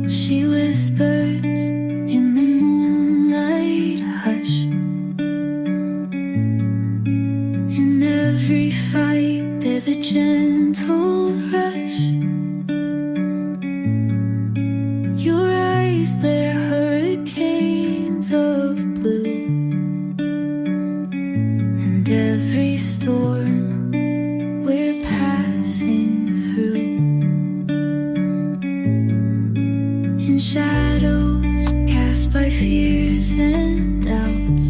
She whispers in the moonlight hush. In every fight there's a gentle rush. Your eyes, they're hurricanes of blue. And every storm we're passing through. In shadows cast by fears and doubts,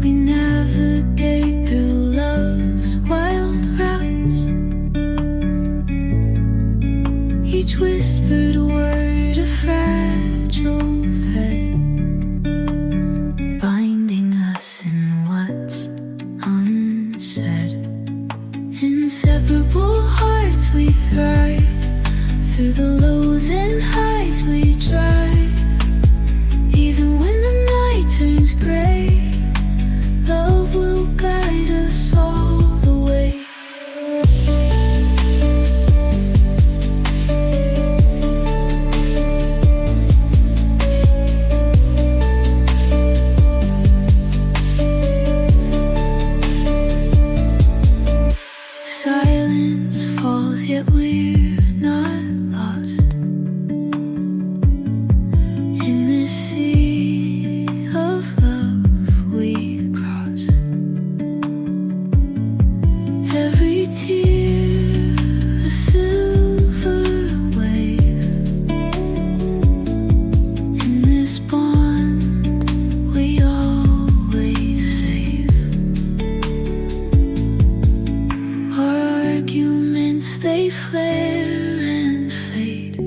we navigate through love's wild routes. Each whispered word a fragile thread, binding us in what's unsaid. Inseparable hearts we thrive. Through the lows and highs we drive. Even when the night turns gray, love will guide us all the way. Silence falls, yet we're not lost in this sea of love we cross. Every tear a silver wave. In this bond we always save. Our arguments, they flare and fade,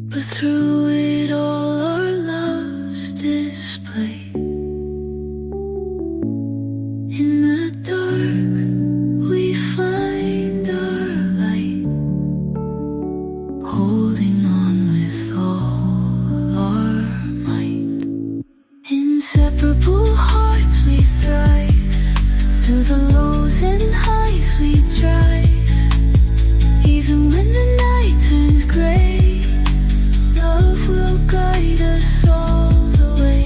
but through it all our love's displayed. In the dark we find our light, holding on with all our might. Inseparable hearts we thrive. Through the lows and highs we drive. Even when the night turns gray, love will guide us all the way.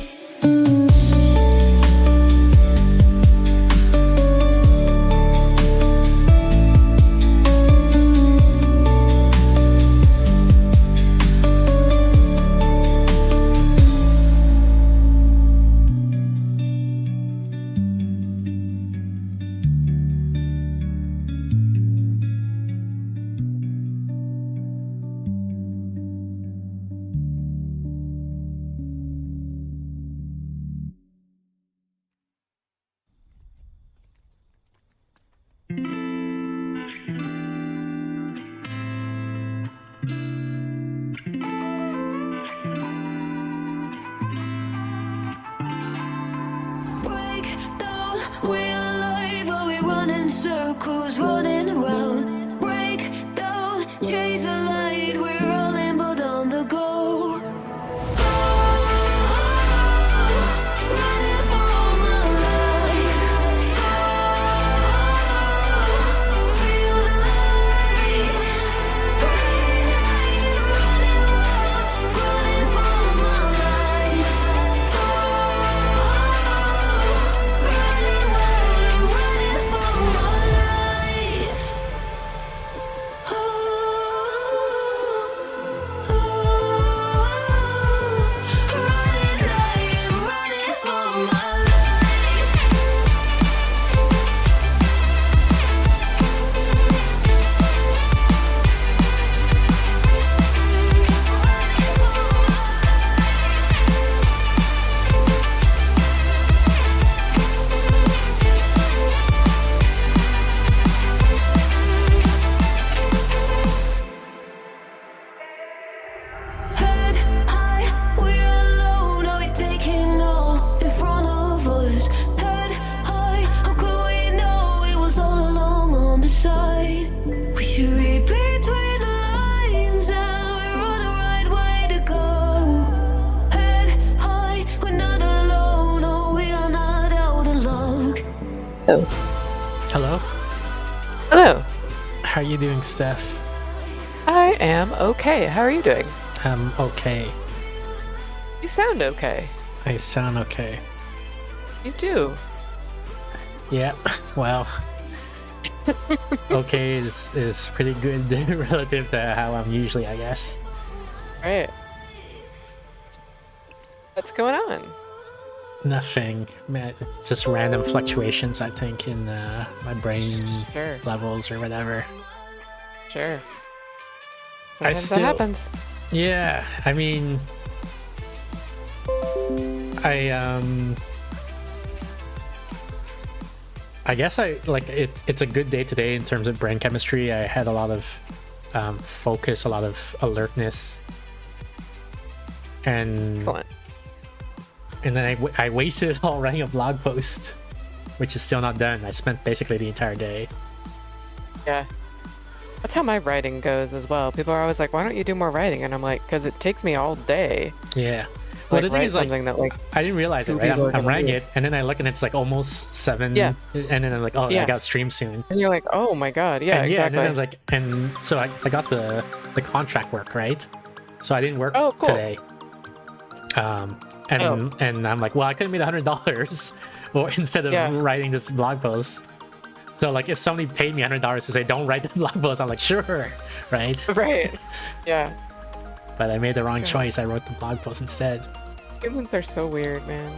We're alive, are we running circles, running around? Break down, chase the light, we're rolling but on the go. Running for my life. Feel the light. Running for my life. Running for my life. Oh, Hello? Hello. How are you doing, Steph? I am okay. How are you doing? I'm okay. You sound okay. I sound okay. You do. Yeah, well, okay is pretty good relative to how I'm usually, I guess. Right. What's going on? Nothing. Man, it's just random fluctuations, I think, in my brain Sure. levels or whatever. Sure. I Sometimes that still- happens. Yeah, I mean, I guess it's a good day today in terms of brain chemistry. I had a lot of focus, a lot of alertness, and Excellent. then I wasted it all writing a blog post, which is still not done. I spent basically the entire day. Yeah. That's how my writing goes as well. People are always like, why don't you do more writing? And I'm like, because it takes me all day. Yeah. Like, Well, the thing write is, like, something that, like, I didn't realize it, two right? people are I'm gonna writing read. it, and then I look and it's like almost 7. Yeah. And then I'm like, oh, I Yeah. got to stream soon. and you're like, oh my God. Yeah, and exactly. and then I was like, and so I got the contract work, right? So I didn't work Oh, cool. today. And I'm like, well, I could have made $100 or instead of Yeah. writing this blog post. So like, if somebody paid me $100 to say don't write the blog post, I'm like, sure, right? Right. Yeah. But I made the wrong Yeah. choice. I wrote the blog post instead. Humans are so weird, man.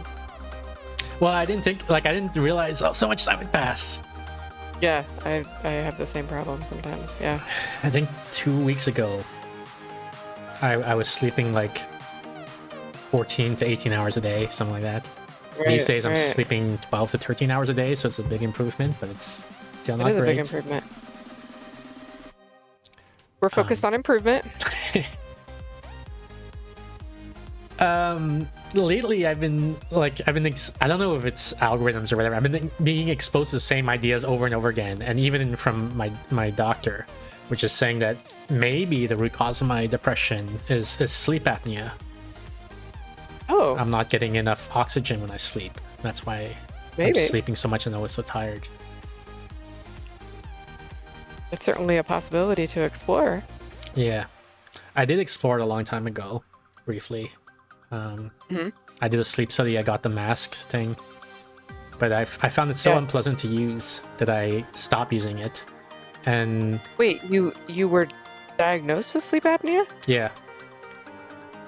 Well, I didn't realize so much time would pass. Yeah, I have the same problem sometimes. Yeah. I think 2 weeks ago, I was sleeping like 14 to 18 hours a day, something like that. These Right, days I'm right. sleeping 12 to 13 hours a day, so it's a big improvement, but it's still It not is a big great. improvement. We're focused on improvement. Lately I don't know if it's algorithms or whatever. I've been being exposed to the same ideas over and over again, and even from my doctor, which is saying that maybe the root cause of my depression is sleep apnea. Oh, I'm not getting enough oxygen when I sleep. That's why maybe. I'm sleeping so much and always so tired. It's certainly a possibility to explore. Yeah, I did explore it a long time ago, briefly. Mhm. I did a sleep study. I got the mask thing, but I found it so Yeah. unpleasant to use that I stopped using it. And Wait, you were diagnosed with sleep apnea yeah,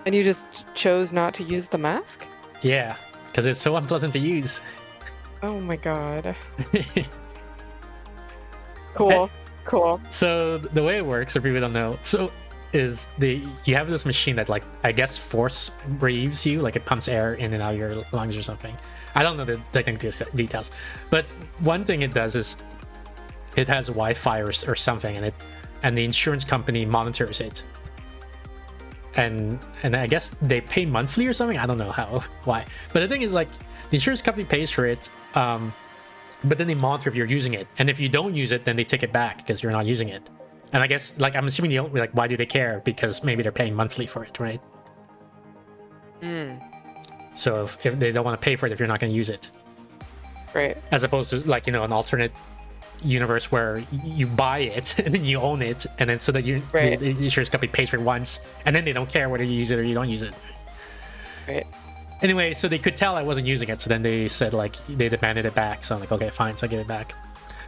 and you just chose not to use the mask? yeah, because it's so unpleasant to use. Oh my God. Cool. Cool. So the way it works, for people who don't know, is you have this machine that, like, I guess force breathes you, like it pumps air in and out of your lungs or something. I don't know the technical details, but one thing it does is it has Wi-Fi or something, and the insurance company monitors it, and I guess they pay monthly or something. I don't know why, but the thing is, like, the insurance company pays for it, but then they monitor if you're using it, and if you don't use it, then they take it back because you're not using it. And I guess, like, I'm assuming why do they care? Because maybe they're paying monthly for it, right? Mm, So if they don't want to pay for it if you're not going to use it, right. as opposed to, like, an alternate universe where you buy it and then you own it, and then so that Right. the insurance company pays for it once, and then they don't care whether you use it or you don't use it. Right. Anyway, so they could tell I wasn't using it, so then they said, like, they demanded it back. So I'm like, okay, fine, so I give it back.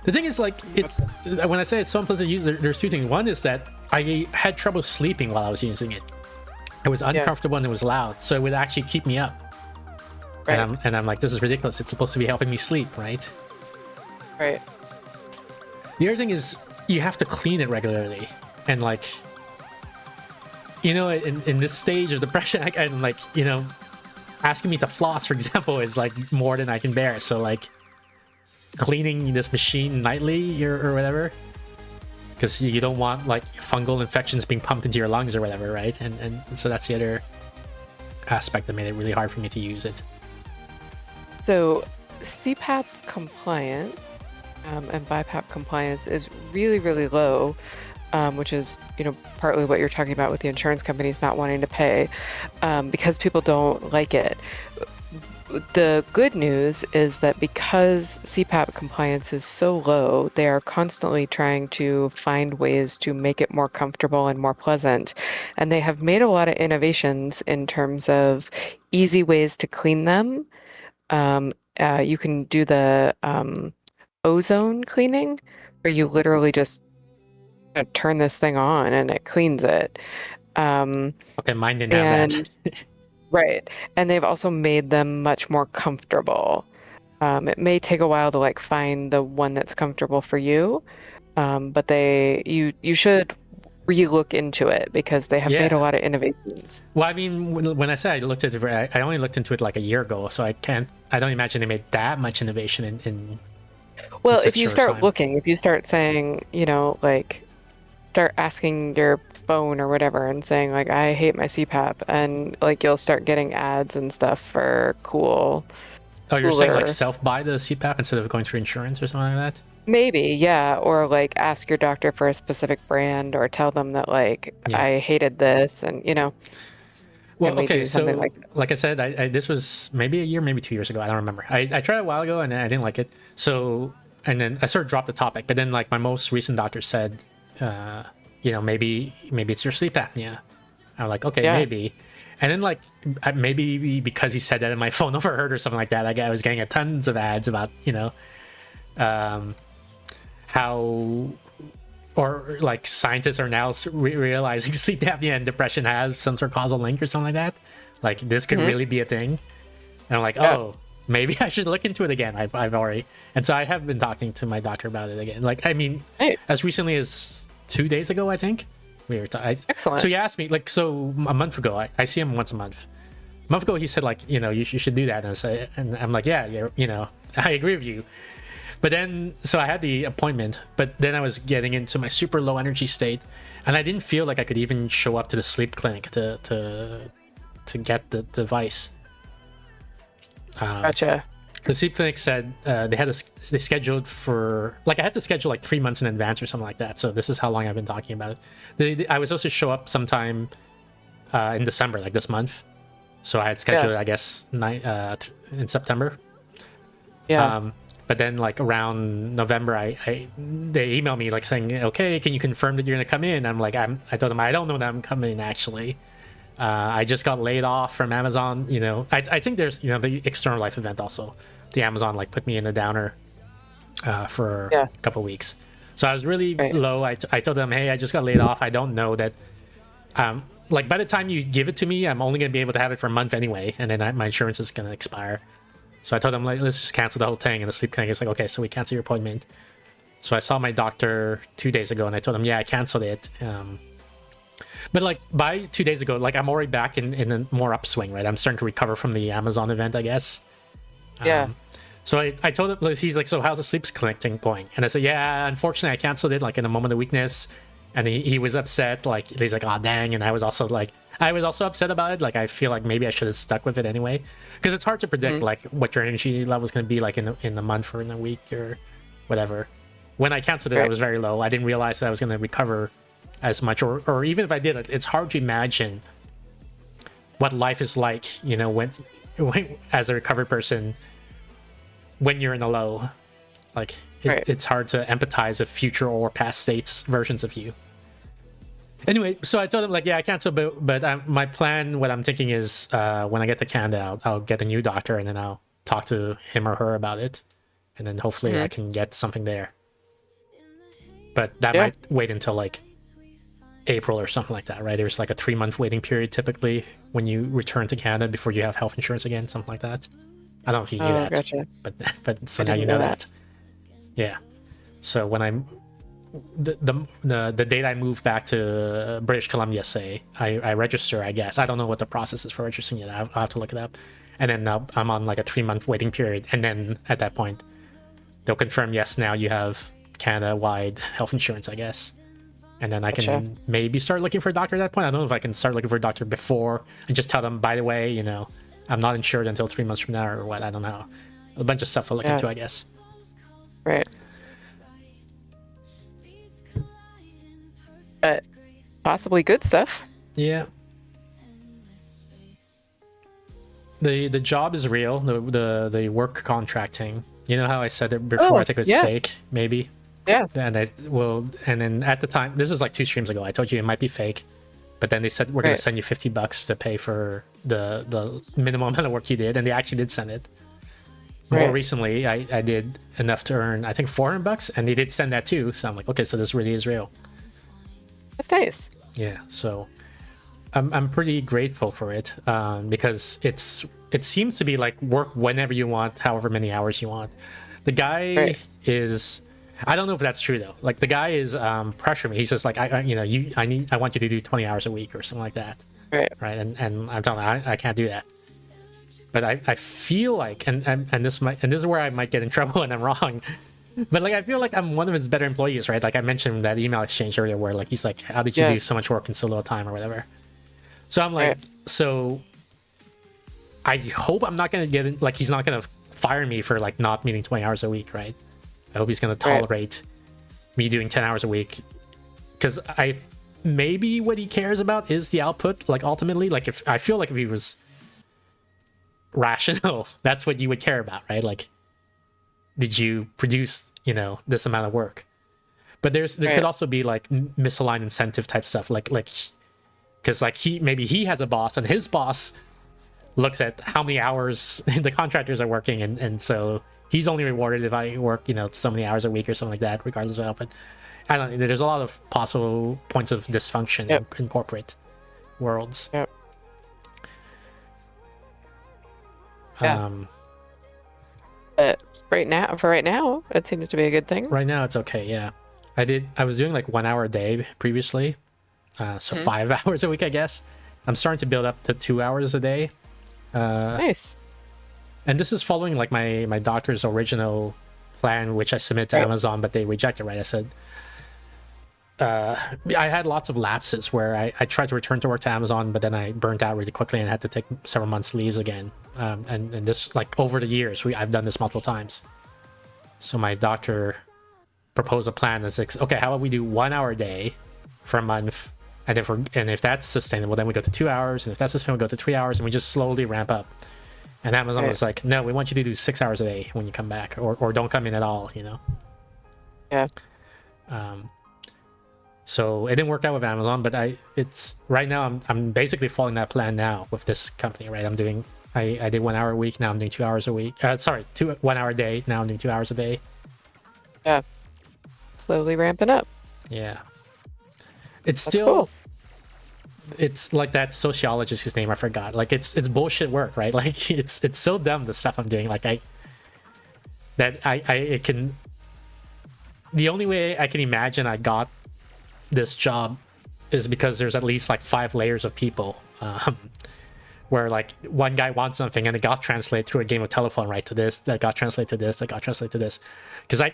The thing is, like, it's when I say it's so unpleasant to use, there's two things. One is that I had trouble sleeping while I was using it. It was uncomfortable and it was loud, so it would actually keep me up. Right. And I'm like, this is ridiculous. It's supposed to be helping me sleep, right? Right. The other thing is you have to clean it regularly, and, like, in this stage of depression, I'm like, asking me to floss, for example, is like more than I can bear. So, like, cleaning this machine nightly or whatever, because you don't want, like, fungal infections being pumped into your lungs or whatever, right? And so that's the other aspect that made it really hard for me to use it. So CPAP compliance and BiPAP compliance is really, really low, which is, partly what you're talking about with the insurance companies not wanting to pay, because people don't like it. the good news is that because CPAP compliance is so low, they are constantly trying to find ways to make it more comfortable and more pleasant. And they have made a lot of innovations in terms of easy ways to clean them. You can do the ozone cleaning, where you literally just turn this thing on and it cleans it. Um, Okay, mine didn't have that. and right. And they've also made them much more comfortable. It may take a while to like find the one that's comfortable for you, but you should re-look into it because they have made a Yeah. lot of innovations. Well, I mean, when I said I looked at it, I only looked into it like a year ago, so I don't imagine they made that much innovation in Well, such if you short start time. looking, if you start saying, like start asking your phone or whatever and saying like I hate my CPAP, and like you'll start getting ads and stuff for Oh, you're saying like cooler. self-buy the CPAP instead of going through insurance or something like that? Maybe, yeah, or like ask your doctor for a specific brand or tell them that like Yeah. I hated this and can Well, we okay, do something so like that? like I said, this was maybe a year, maybe 2 years ago. I don't remember. I tried a while ago and I didn't like it. So, and then I sort of dropped the topic. But then, like my most recent doctor said, uh, maybe it's your sleep apnea. I'm like, okay, Yeah. maybe. And then like maybe because he said that in my phone overheard or something like that, I was getting tons of ads about um, how or like scientists are now realizing sleep apnea and depression have some sort of causal link or something like that. Like this could Hmm. really be a thing. And I'm like, Yeah. oh, maybe I should look into it again. I've already, and so I have been talking to my doctor about it again. Like, I mean, Nice. as recently as 2 days ago, I think we were. Excellent. So he asked me like, so a month ago, I see him once a month. A month ago, he said like, you should do that, and I'm like, yeah, I agree with you. But then, so I had the appointment, but then I was getting into my super low energy state, and I didn't feel like I could even show up to the sleep clinic to get the device. Gotcha. The sleep clinic said they scheduled for like I had to schedule like 3 months in advance or something like that. So this is how long I've been talking about it. I was supposed to show up sometime in December, like this month. So I had scheduled, Yeah. I guess, in September. Yeah. But then like around November, they emailed me like saying, okay, can you confirm that you're gonna come in? I'm like, I told them I don't know that I'm coming actually. I just got laid off from Amazon. I think there's the external life event also. The Amazon like put me in a downer for Yeah. a couple weeks. So I was really Right. low. I told them, hey, I just got laid off. I don't know that. Like by the time you give it to me, I'm only gonna be able to have it for a month anyway, and then my insurance is gonna expire. So I told them like, let's just cancel the whole thing. And the sleep clinic is like, okay, so we cancel your appointment. So I saw my doctor 2 days ago, and I told him, yeah, I canceled it. But like by 2 days ago, like I'm already back in a more upswing, right? I'm starting to recover from the Amazon event, I guess. Yeah. So I told him, he's like, so how's the sleep clinic thing going? And I said, yeah, unfortunately, I canceled it like in a moment of weakness. And he was upset, like he's like, oh dang. And I was also upset about it. Like I feel like maybe I should have stuck with it anyway, because it's hard to predict Mhm. like what your energy level is going to be like in a month or in a week or whatever. When I canceled it, I Right. was very low. I didn't realize that I was going to recover as much, or even if I did, it's hard to imagine what life is like, when as a recovered person when you're in a low. Like Right. it's hard to empathize with future or past states versions of you. Anyway, so I told him like, yeah, I canceled, but my plan, what I'm thinking is, when I get to Canada, I'll get a new doctor and then I'll talk to him or her about it, and then hopefully I Mhm. can get something there. But that Yeah. might wait until like April or something like that, right? There's like a 3 month waiting period typically when you return to Canada before you have health insurance again, something like that. I don't know if you knew Oh, that, gotcha. but so I now you didn't know know that. that. Yeah. So when I'm the date I moved back to British Columbia, say I register, I guess I don't know what the process is for registering yet. I'll have to look it up, and then I'm on like a 3 month waiting period, and then at that point they'll confirm yes, now you have Canada-wide health insurance, I guess. And then I Gotcha. can maybe start looking for a doctor at that point. I don't know if I can start looking for a doctor before and just tell them, by the way, I'm not insured until 3 months from now or what. I don't know. A bunch of stuff to look Yeah. into, I guess. Right. But possibly good stuff. Yeah. The job is real. The work contracting. You know how I said it before? Oh, I think it was yeah. fake, maybe. Yeah. And and then at the time, this was like 2 streams ago. I told you it might be fake, but then they said we're gonna Right. send you $50 to pay for the minimum amount of work you did, and they actually did send it. More Right. recently, I did enough to earn I think $400, and they did send that too. So I'm like, okay, so this really is real. That's nice. Yeah, so I'm pretty grateful for it, because it seems to be like work whenever you want, however many hours you want. The guy Right. is, I don't know if that's true though. Like the guy is pressuring me. He's just like, I want you to do 20 hours a week or something like that, Right. right? And I'm telling him I can't do that. But I feel like, and this is where I might get in trouble when I'm wrong. But like I feel like I'm one of his better employees, right? Like I mentioned that email exchange earlier where like he's like, how did you Yeah. do so much work in so little time or whatever? So I'm like, Right. so I hope I'm not gonna get in, like he's not gonna fire me for like not meeting 20 hours a week, right? I hope he's gonna tolerate me doing 10 hours a week, because maybe what he cares about is the output. Like ultimately, like if I feel like if he was rational, that's what you would care about, right? Like, did you produce this amount of work? But there Right. could also be like misaligned incentive type stuff, like because like maybe he has a boss and his boss looks at how many hours the contractors are working, and so he's only rewarded if I work so many hours a week or something like that, regardless of output. I don't know, there's a lot of possible points of dysfunction Yep. in corporate worlds. Yep. Yeah. But for right now, it seems to be a good thing. Right now it's okay. Yeah, I was doing like 1 hour a day previously, so 5 hours a week, I guess. I'm starting to build up to 2 hours a day, Nice. and this is following like my doctor's original plan, which I submitted to Right. Amazon, but they rejected. Right, I said I had lots of lapses where I tried to return to work to Amazon, but then I burnt out really quickly and had to take several months leaves again. And this, like, over the years, I've done this multiple times. So my doctor proposed a plan that's like, okay, how about we do 1 hour a day for a month, and if that's sustainable, then we go to 2 hours, and if that's sustainable, we go to 3 hours, and we just slowly ramp up. And Amazon Right. was like, no, we want you to do 6 hours a day when you come back, or don't come in at all, Yeah. So it didn't work out with Amazon, but it's right now I'm basically following that plan now with this company, right? I did 1 hour a week, now I'm doing 2 hours a week. 1 hour a day, now I'm doing 2 hours a day. Yeah. Slowly ramping up. Yeah. It's That's still cool. It's like that sociologist whose name I forgot. Like it's bullshit work, right? Like it's so dumb, the stuff I'm doing. Like it can, the only way I can imagine I got this job is because there's at least like 5 layers of people, where like one guy wants something and it got translated through a game of telephone, right, to this, that got translated to this, that got translated to this. Because I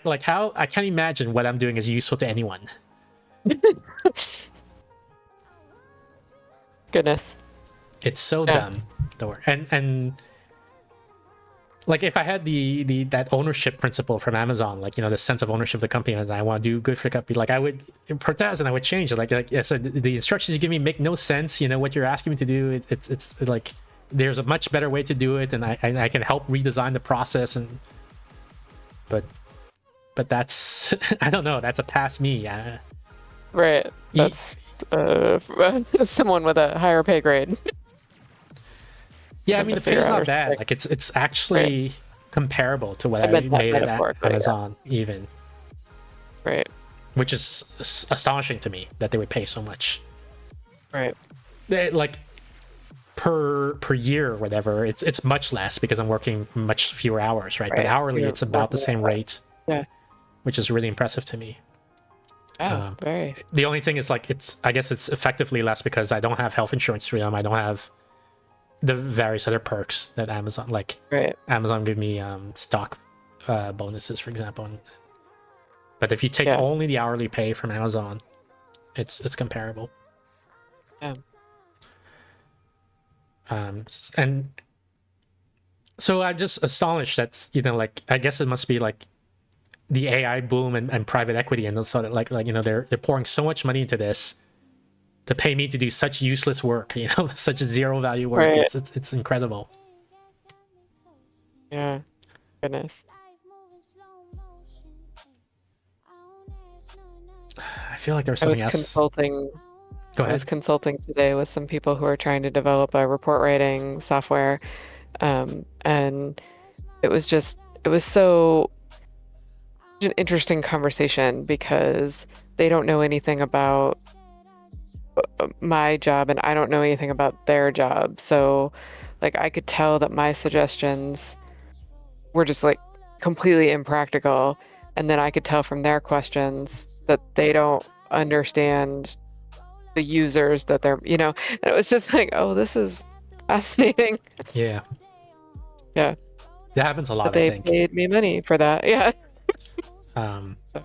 can't imagine what I'm doing is useful to anyone. Goodness. It's so Yeah. dumb, the work. And like if I had that ownership principle from Amazon, like the sense of ownership of the company, and I want to do good for the company, like I would protest and I would change it. Like I said, the instructions you give me make no sense. What you're asking me to do, it's like there's a much better way to do it, and I can help redesign the process. But that's I don't know. That's a past me. Right. That's someone with a higher pay grade. Yeah, I Than mean the the pay's figure not hours. bad. Like it's actually comparable to what I I meant that made at metaphorically, yeah. Amazon, even. Right. Which is astonishing to me that they would pay so much. Right. Like per year or whatever, it's much less because I'm working much fewer hours, right? But Right. hourly, You're it's about the working same less. rate, Yeah. which is really impressive to me. Oh, very. The only thing is like I guess it's effectively less because I don't have health insurance through them. I don't have the various other perks that Amazon, like Right. Amazon give me stock bonuses, for example. But if you take Yeah. only the hourly pay from Amazon, it's comparable. Yeah. And so I'm just astonished that's like I guess it must be like the AI boom and private equity, and so that like they're pouring so much money into this to pay me to do such useless work, such zero value work. Right. It's incredible. Yeah. Goodness. I feel like there was I was something else. consulting Go I was ahead. consulting today with some people who are trying to develop a report writing software. And it was so an interesting conversation because they don't know anything about my job and I don't know anything about their job. So, like, I could tell that my suggestions were just like completely impractical. And then I could tell from their questions that they don't understand the users that they're, and it was just like, oh, this is fascinating. Yeah, Yeah. that happens a But lot, I they think. paid me money for that. Yeah. Um, So,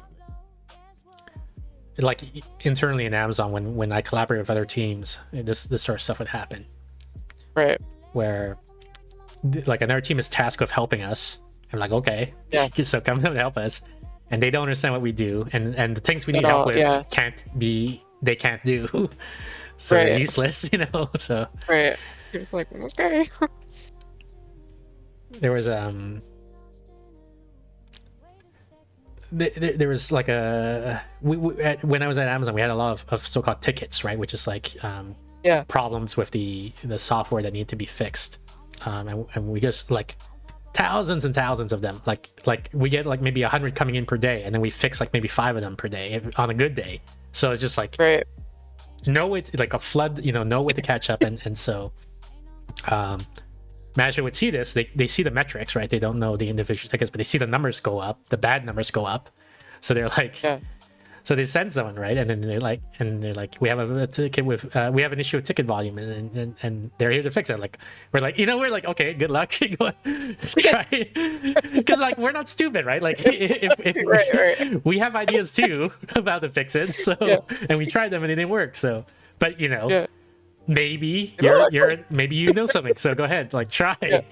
like internally in Amazon, when I collaborate with other teams, this sort of stuff would happen, right. where like another team is tasked with helping us. I'm like, okay, Yeah. so come and help us, and they don't understand what we do, and the things we At need help all. with Yeah. they can't do, so they're Right. useless, you know. So Right. You're just like, okay. there was there was like when I was at Amazon, we had a lot of so-called tickets, right, which is like Yeah. problems with the software that need to be fixed, and we just like thousands and thousands of them, like we get like maybe 100 coming in per day, and then we fix like maybe 5 of them per day on a good day. So it's just like Right. no way to, like a flood, no way to catch up. And so management would see this, they see the metrics, right? They don't know the individual tickets, but they see the numbers go up, the bad numbers go up. So they're like, Yeah. so they send someone, right? And then they're like, we have a ticket with, we have an issue with ticket volume, and they're here to fix it. Like, we're like, we're like, okay, good luck. Go try, because like we're not stupid, right? Like, if Right. we have ideas too about to fix it, so Yeah. and we tried them and it didn't work. So, but Yeah. maybe It'll work. you're maybe you know something, so go ahead, like try. Yeah. And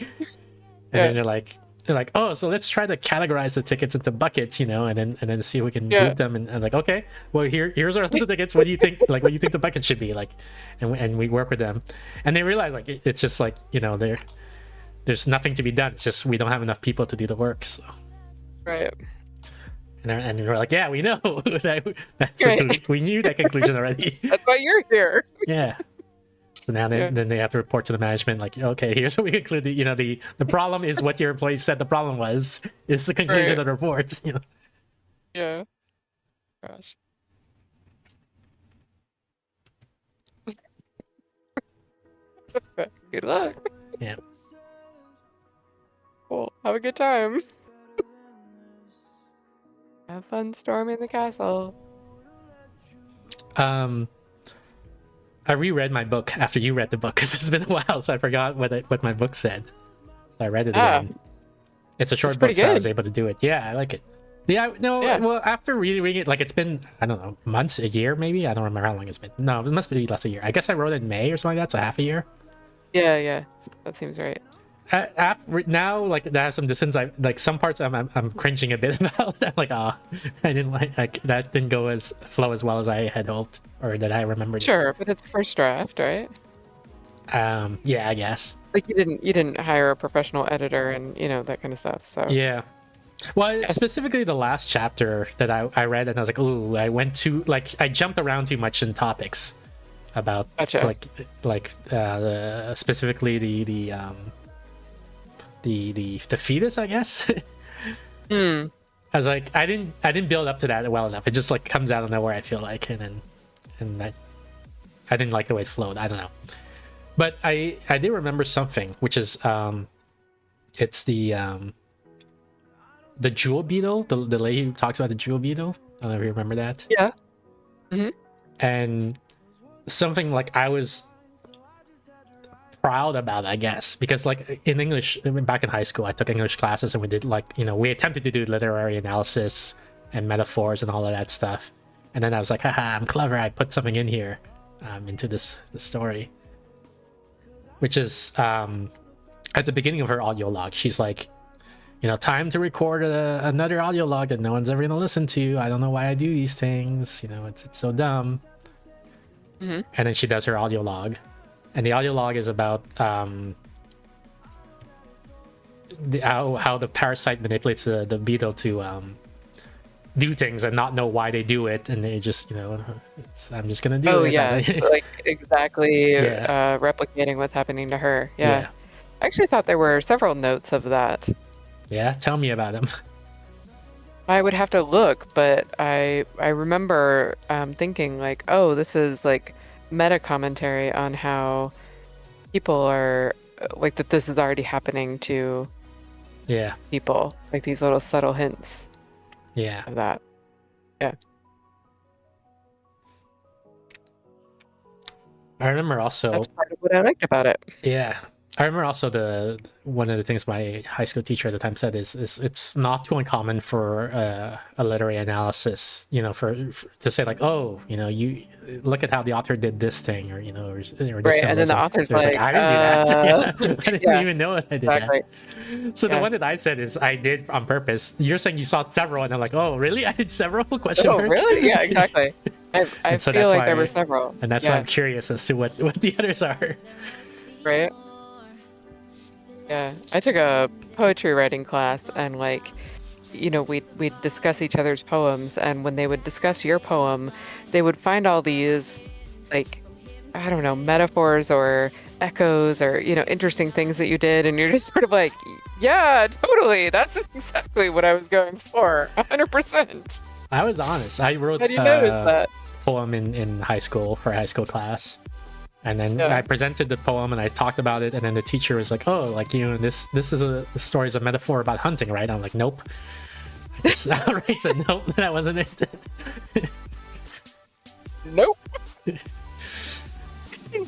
then Yeah. they're like, oh, so let's try to categorize the tickets into buckets, and then see if we can Yeah. group them. And like, okay, well, here's our list of tickets. What do you think? Like, what do you think the bucket should be? Like, and we work with them, and they realize like it's just like there's nothing to be done. It's just we don't have enough people to do the work. So, Right. and we're like, yeah, we know. Right. We knew that conclusion already. That's why you're here. Yeah. So now Yeah. then they have to report to the management, like, okay, here's what we concluded. The problem is what your employees said the problem was, is the conclusion Right. of the report. Yeah. Gosh. Good luck. Yeah. Cool. Have a good time. Have fun storming the castle. I reread my book after you read the book because it's been a while, so I forgot what my book said. So I read it again. It's a short book, pretty so I was good. able to do it. Yeah, I like it. Yeah, no, Yeah. well, after reading it, like it's been, I don't know, months, a year maybe. I don't remember how long it's been. No, it must be less a year. I guess I wrote it in May or something like that, so half a year. Yeah. That seems right. Now, like, I have some distance. I like some parts I'm cringing a bit about. I'm like, I didn't like that didn't go as flow as well as I had hoped, or that I remembered. Sure, but it's first draft, right? Yeah, I guess. Like you didn't hire a professional editor and that kind of stuff. So Yeah. Well, specifically the last chapter that I read, and I was like, ooh, I went too, like, I jumped around too much in topics about Gotcha. specifically the fetus, I guess. Hmm. I was like, I didn't build up to that well enough. It just like comes out of nowhere, I feel like, and that I didn't like the way it flowed. I don't know, but I did remember something, which is it's the jewel beetle, the lady who talks about the jewel beetle. I don't know if you remember that. Yeah. Hmm. And something like I was proud about, I guess, because like in English, back in high school, I took English classes and we did like, we attempted to do literary analysis and metaphors and all of that stuff. And then I was like, haha, I'm clever. I put something in here into the story, which is at the beginning of her audio log. She's like, time to record another audio log that no one's ever going to listen to. I don't know why I do these things. It's so dumb. Hmm. And then she does her audio log. And the audio log is about how the parasite manipulates the beetle to do things and not know why they do it, and they just, I'm just gonna do Oh it. yeah, like exactly Yeah. replicating what's happening to her. Yeah. Yeah. I actually thought there were several notes of that. Yeah, tell me about them. I would have to look, but I remember thinking like, oh, this is like meta commentary on how people are like that. This is already happening to Yeah. people, like these little subtle hints Yeah. of that. Yeah. I remember also. That's part of what I liked about it. Yeah. I remember also one of the things my high school teacher at the time said is it's not too uncommon for a literary analysis, for to say like, oh, you look at how the author did this thing, or or this Right, and then the symbolism. author's There's like, I didn't do that. Yeah. I didn't yeah, even know I did exactly. that. So the Yeah. one that I said is I did on purpose. You're saying you saw several, and I'm like, oh, really? I did several? Question Oh, mark. really? Yeah, exactly. I And so feel that's like why, there were several. and that's Yeah. why I'm curious as to what the others are. Right? Yeah. I took a poetry writing class, and we'd discuss each other's poems, and when they would discuss your poem, they would find all these like, I don't know, metaphors or echoes or, interesting things that you did, and you're just sort of like, yeah, totally. That's exactly what I was going for. 100%. I was honest. I wrote How do you notice that? poem in high school for a high school class, and then Yeah. I presented the poem and I talked about it, and then the teacher was like, oh, like, this the story is a metaphor about hunting, right? I'm like, nope. I just outright said nope, that wasn't it. Nope.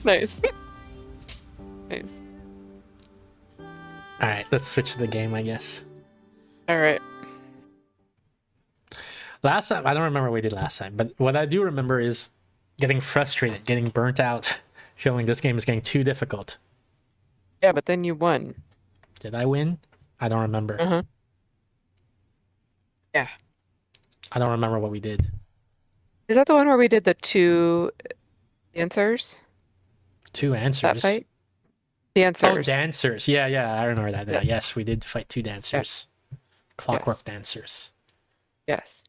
Nice. Nice. All right, let's switch to the game, I guess. All right. Last time, I don't remember what we did last time, but what I do remember is getting frustrated, getting burnt out, feeling this game is getting too difficult. Yeah, but then you won. Did I win? I don't remember. Uh-huh. Yeah. I don't remember what we did. Is that the one where we did the two answers? Two That answers. fight? Oh, Dancers. dancers. Yeah, I remember that now. Yeah. Yes, we did fight two dancers. Clockwork Yes. dancers. Yes.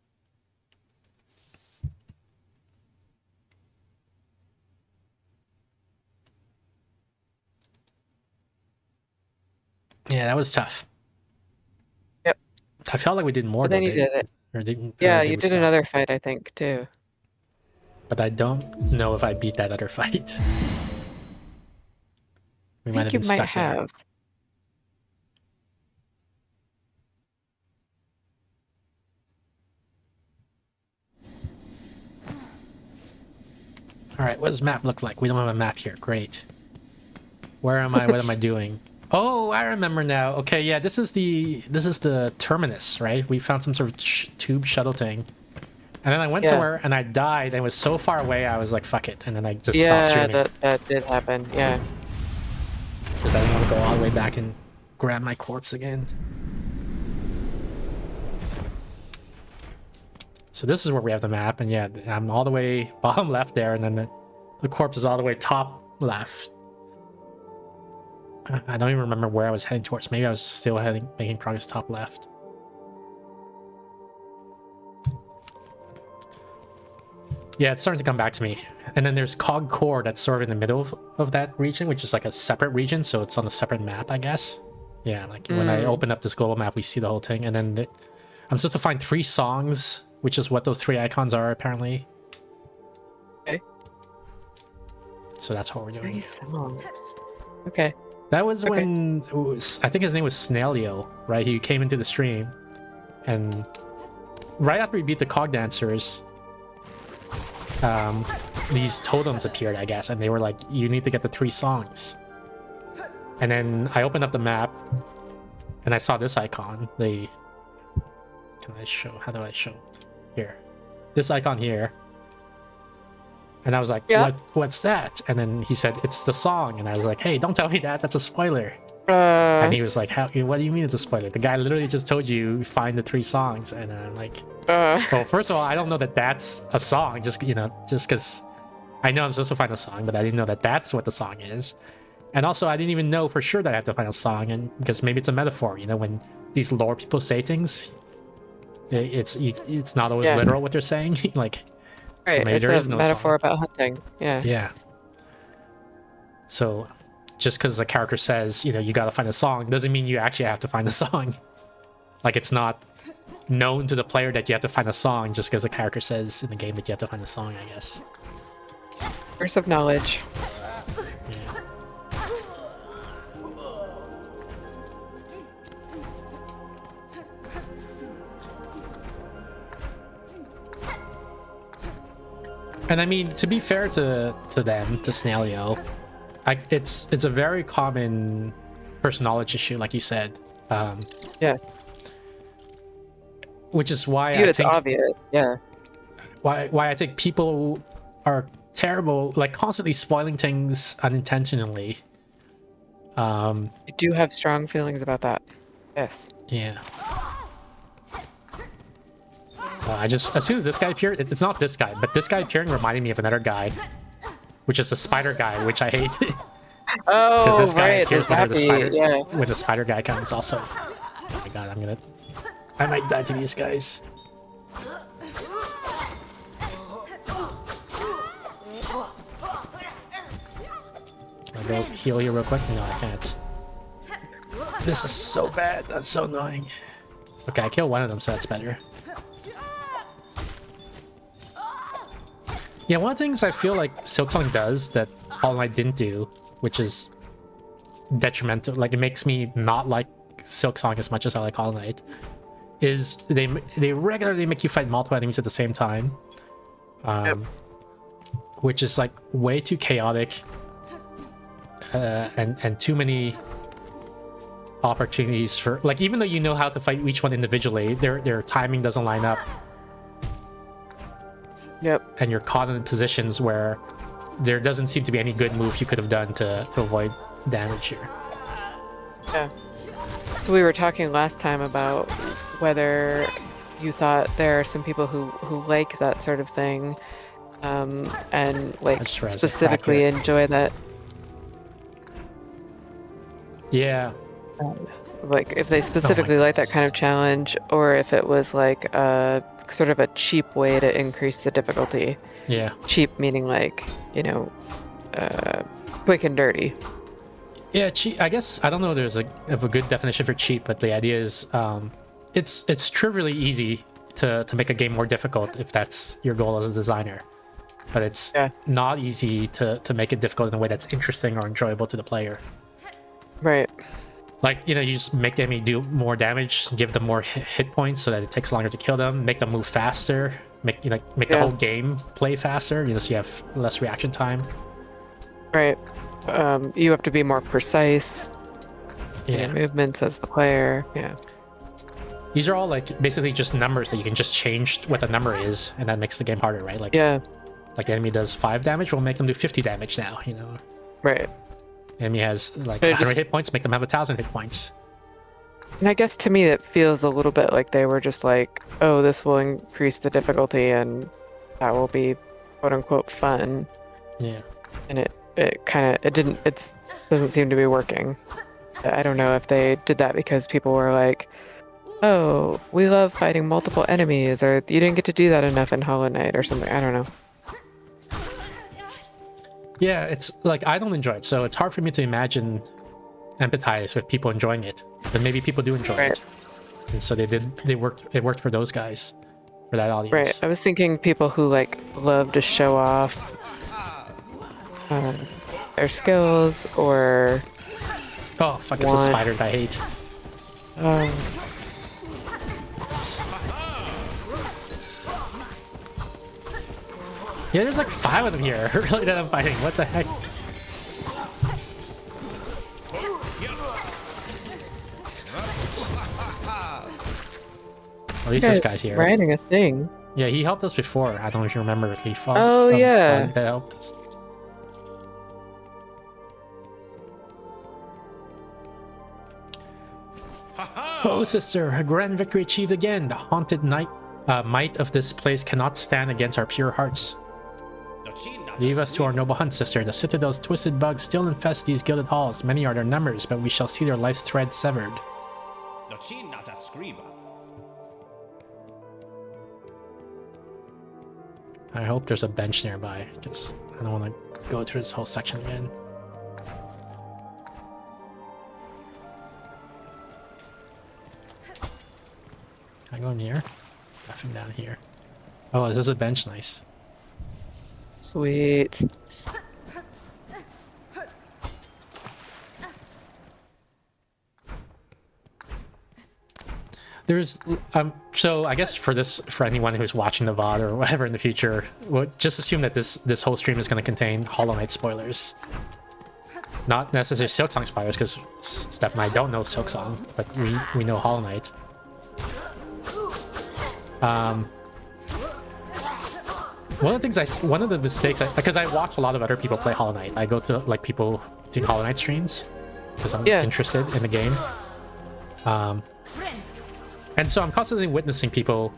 Yeah, that was tough. Yep. I felt like we did more But then though, you did it. or didn't. Yeah, or you we did stop? another fight, I think, too. But I don't know if I beat that other fight. We I might have think been you might stuck there. have. All right, what does map look like? We don't have a map here. Great. Where am I? What am I doing? Oh, I remember now. Okay, yeah, this is the terminus, right? We found some sort of tube shuttle thing, and then I went Yeah. somewhere and I died. And it was so far away, I was like, "Fuck it," and then I just Yeah, stopped streaming that did happen. Yeah. because I didn't want to go all the way back and grab my corpse again. So this is where we have the map, and yeah, I'm all the way bottom left there, and then the corpse is all the way top left. I don't even remember where I was heading towards. Maybe I was still making progress top left. Yeah, it's starting to come back to me. And then there's Cog Core that's sort of in the middle of that region, which is like a separate region, so it's on a separate map, I guess. Yeah, like when I open up this global map, we see the whole thing. And then I'm supposed to find 3 songs, which is what those 3 icons are, apparently. Okay. So that's what we're doing. 3 songs. Okay. That was Okay. when I think his name was Snellio, right? He came into the stream, and right after we beat the Cog Dancers, these totems appeared, I guess, and they were like, "You need to get the 3 songs." And then I opened up the map, and I saw this icon. Can I show? How do I show? Here, this icon here. And I was like, Yeah. What's that? And then he said, it's the song. And I was like, hey, don't tell me that. That's a spoiler. And he was like, what do you mean it's a spoiler? The guy literally just told you find the 3 songs. And I'm like, well, first of all, I don't know that that's a song. Just because I know I'm supposed to find a song, but I didn't know that that's what the song is. And also, I didn't even know for sure that I had to find a song, and because maybe it's a metaphor. You know, when these lore people say things, it's not always literal what they're saying. Like, so Right, maybe it's there is a no metaphor song. about hunting. Yeah. Yeah. So, just because a character says, you know, you gotta find a song, doesn't mean you actually have to find a song. Like, it's not known to the player that you have to find a song just because a character says in the game that you have to find a song, I guess. Source of knowledge. Yeah. And I mean, to be fair to them, to Snailio, it's a very common first knowledge issue, like you said. Yeah. Which is why You, I it's think obvious. Yeah. why I think people are terrible, like constantly spoiling things unintentionally. I do have strong feelings about that. Yes. Yeah. I just, as soon as this guy appeared, it's not this guy, but this guy appearing reminded me of another guy, which is the spider guy, which I hate. Oh, This guy right. appears The whenever the spider, yeah. when the spider guy comes. Also, oh my god, I might die to these guys. I'll go heal you real quick. No, I can't. This is so bad. That's so annoying. Okay, I killed one of them, so that's better. Yeah, one of the things I feel like Silksong does that Hollow Knight didn't do, which is detrimental, like it makes me not like Silksong as much as I like Hollow Knight, is they regularly make you fight multiple enemies at the same time, which is like way too chaotic, and too many opportunities for, like, even though you know how to fight each one individually, their timing doesn't line up. Yep. And you're caught in positions where there doesn't seem to be any good move you could have done to avoid damage here. Yeah. So we were talking last time about whether you thought there are some people who like that sort of thing, and like I just realized a crack specifically here. enjoy that. Yeah. Like if they specifically like that kind of challenge, or if it was like a sort of a cheap way to increase the difficulty. Yeah. Cheap meaning like, you know, quick and dirty. Yeah, cheap. I guess I don't know. There's a good definition for cheap, but the idea is, it's trivially easy to make a game more difficult if that's your goal as a designer, but it's not easy to make it difficult in a way that's interesting or enjoyable to the player. Right. Like, you know, you just make the enemy do more damage, give them more hit points so that it takes longer to kill them, make them move faster, make the whole game play faster, you know, so you have less reaction time. Right. You have to be more precise in Yeah. your movements as the player. Yeah. These are all like basically just numbers that you can just change what the number is, and that makes the game harder, right? Like, Yeah. like the enemy does 5 damage, we'll make them do 50 damage now, you know. Right. Enemy has like It 100 just- hit points, make them have 1,000 hit points. And I guess to me it feels a little bit like they were just like, oh, this will increase the difficulty and that will be quote unquote fun. Yeah. And it doesn't seem to be working. I don't know if they did that because people were like, oh, we love fighting multiple enemies, or you didn't get to do that enough in Hollow Knight or something. I don't know. Yeah, it's like I don't enjoy it, so it's hard for me to empathize with people enjoying it. But maybe people do enjoy it, and so it worked for those guys, for that audience. Right. I was thinking people who like love to show off their skills, or Oh fuck! It's a spider that I hate. Yeah, there's like 5 of them here. Really, that I'm fighting. What the heck? At least this guy's here. riding a thing. Yeah, he helped us before. I don't know if you remember. He fought. Oh, yeah. That helped us. Oh, sister, a grand victory achieved again. The haunted might of this place cannot stand against our pure hearts. Leave us to our noble hunt, sister. The Citadel's twisted bugs still infest these gilded halls. Many are their numbers, but we shall see their life's thread severed. I hope there's a bench nearby, because I don't want to go through this whole section again. Can I go in here? Nothing down here. Oh, is this a bench? Nice. Sweet. There's so I guess for anyone who's watching the VOD or whatever in the future, just assume that this whole stream is going to contain Hollow Knight spoilers. Not necessarily Silksong spoilers, because Steph and I don't know Silksong, but we know Hollow Knight. One of the mistakes, because I watch a lot of other people play Hollow Knight. I go to like people doing Hollow Knight streams because I'm interested in the game. And so I'm constantly witnessing people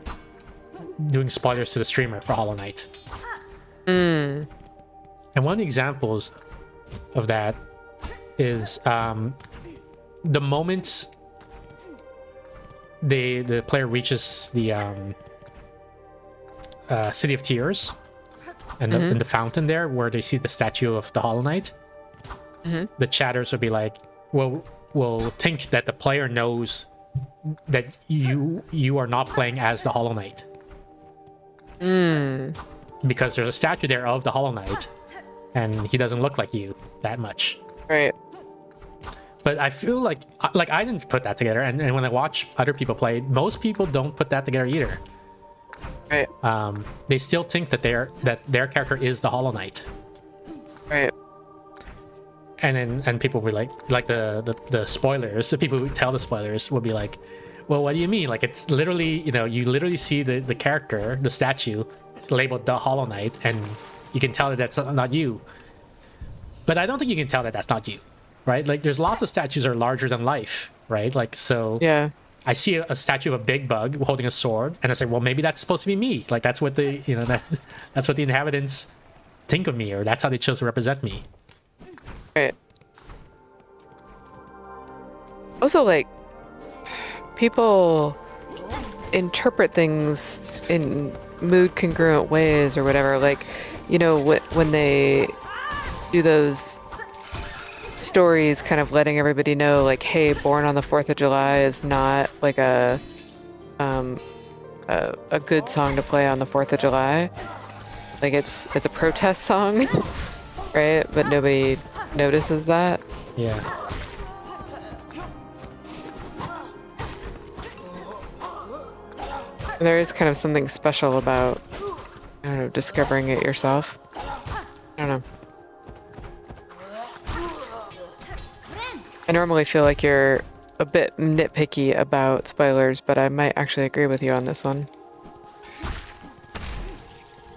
doing spoilers to the streamer for Hollow Knight. And one of the examples of that is the moment the player reaches the City of Tears and in the fountain there where they see the statue of the Hollow Knight. The chatters will be like, will think that the player knows that you are not playing as the Hollow Knight. Because there's a statue there of the Hollow Knight and he doesn't look like you that much. Right. But I feel like I didn't put that together, and when I watch other people play, most people don't put that together either. Right. They still think that their character is the Hollow Knight. Right. And people will be like the spoilers, the people who tell the spoilers will be like, well, what do you mean? Like, it's literally, you literally see the character, the statue labeled the Hollow Knight, and you can tell that that's not you. But I don't think you can tell that that's not you, right? Like, there's lots of statues that are larger than life, right? Like, so Yeah. I see a statue of a big bug holding a sword, and I say, well, maybe that's supposed to be me. Like, that's what that's what the inhabitants think of me, or that's how they chose to represent me. Right. Also, like, people interpret things in mood congruent ways or whatever. Like, when they do those stories kind of letting everybody know, like, hey, Born on the 4th of July is not like a good song to play on the 4th of July. Like, it's a protest song, right? But nobody notices that. Yeah. There is kind of something special about, I don't know, discovering it yourself. I don't know. I normally feel like you're a bit nitpicky about spoilers, but I might actually agree with you on this one.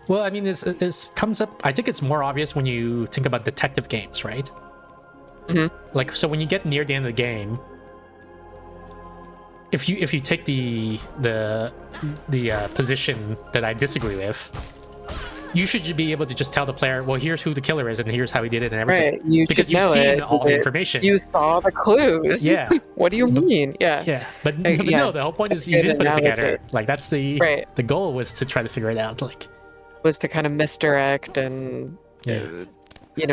Well, I mean, this comes up. I think it's more obvious when you think about detective games, right? Like, so when you get near the end of the game, if you take the position that I disagree with, you should be able to just tell the player, well, here's who the killer is and here's how he did it and everything. Right, because you've seen all the information. You saw the clues. Yeah. What do you mean? Yeah. Yeah, but no, the whole point is you didn't put it together. Like, that's the goal was to try to figure it out. Like, was to kind of misdirect and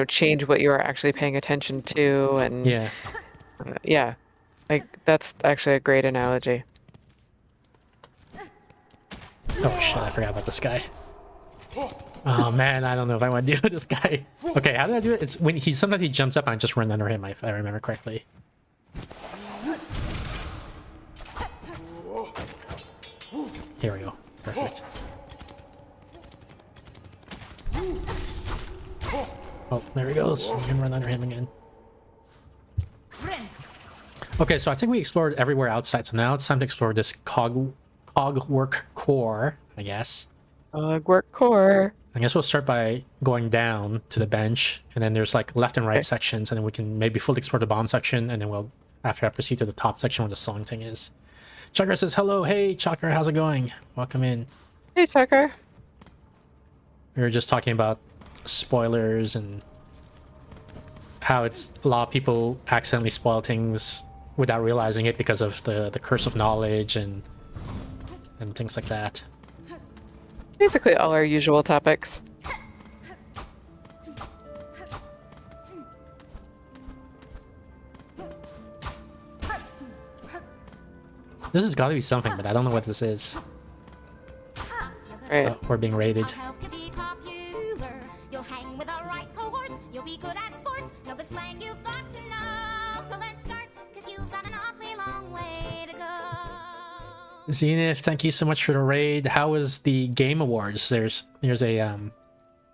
change what you were actually paying attention to, and yeah, like, that's actually a great analogy. Oh shit, I forgot about this guy. Oh man, I don't know if I want to deal with this guy. Okay, how do I do it? It's when sometimes he jumps up and I just run under him, if I remember correctly. Here we go. Perfect. Oh, there he goes. You can run under him again. Okay, so I think we explored everywhere outside, so now it's time to explore this cogwork core, I guess. Cogwork core. I guess we'll start by going down to the bench, and then there's like left and right sections, and then we can maybe fully explore the bomb section, and then we'll, after that, proceed to the top section where the song thing is. Chakra says, hello, hey, Chakra, how's it going? Welcome in. Hey, Tucker. We were just talking about spoilers and how it's a lot of people accidentally spoil things without realizing it because of the curse of knowledge and things like that. Basically all our usual topics. This has got to be something, but I don't know what this is. Right. We're being raided. I'll help you be popular. You'll hang with the right cohorts. You'll be good at sports. Know the slang you've got to know. So let's start, because you've got an awfully long way to go. Zenith, thank you so much for the raid. How was the Game Awards? There's a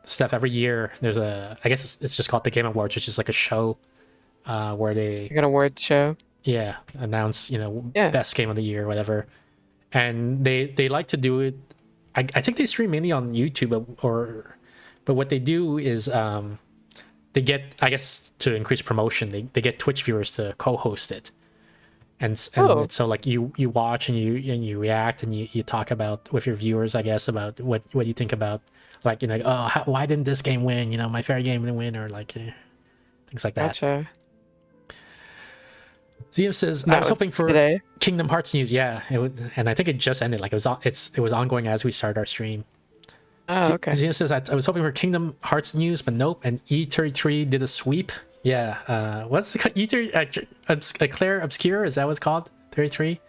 Steph, every year there's a, I guess it's just called the Game Awards, which is like a show where they Like an awards show. announce, best game of the year or whatever. And they like to do it, I think they stream mainly on YouTube, but what they do is they get, I guess, to increase promotion, they get Twitch viewers to co-host it. And so like you watch and you react and you talk about with your viewers, I guess, about what you think about, like, why didn't this game win? My favorite game didn't win, or like things like that. Gotcha. Zio says, That I was hoping for today? Kingdom Hearts news. Yeah, and I think it just ended. Like it was ongoing as we started our stream. Oh, okay. Zio says, I was hoping for Kingdom Hearts news, but nope. And E33 did a sweep. Yeah. What's it called? E3 Eclair Obscure? Is that what it's called? 33.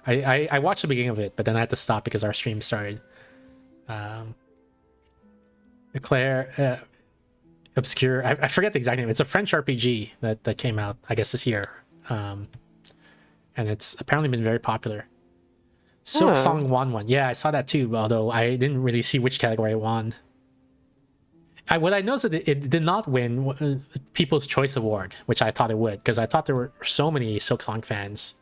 I watched the beginning of it, but then I had to stop because our stream started. Eclair Obscure. I forget the exact name. It's a French RPG that came out, I guess, this year. And it's apparently been very popular. Silksong won one. Yeah, I saw that too, although I didn't really see which category it won. What I know is that it did not win People's Choice Award, which I thought it would, because I thought there were so many Silksong fans.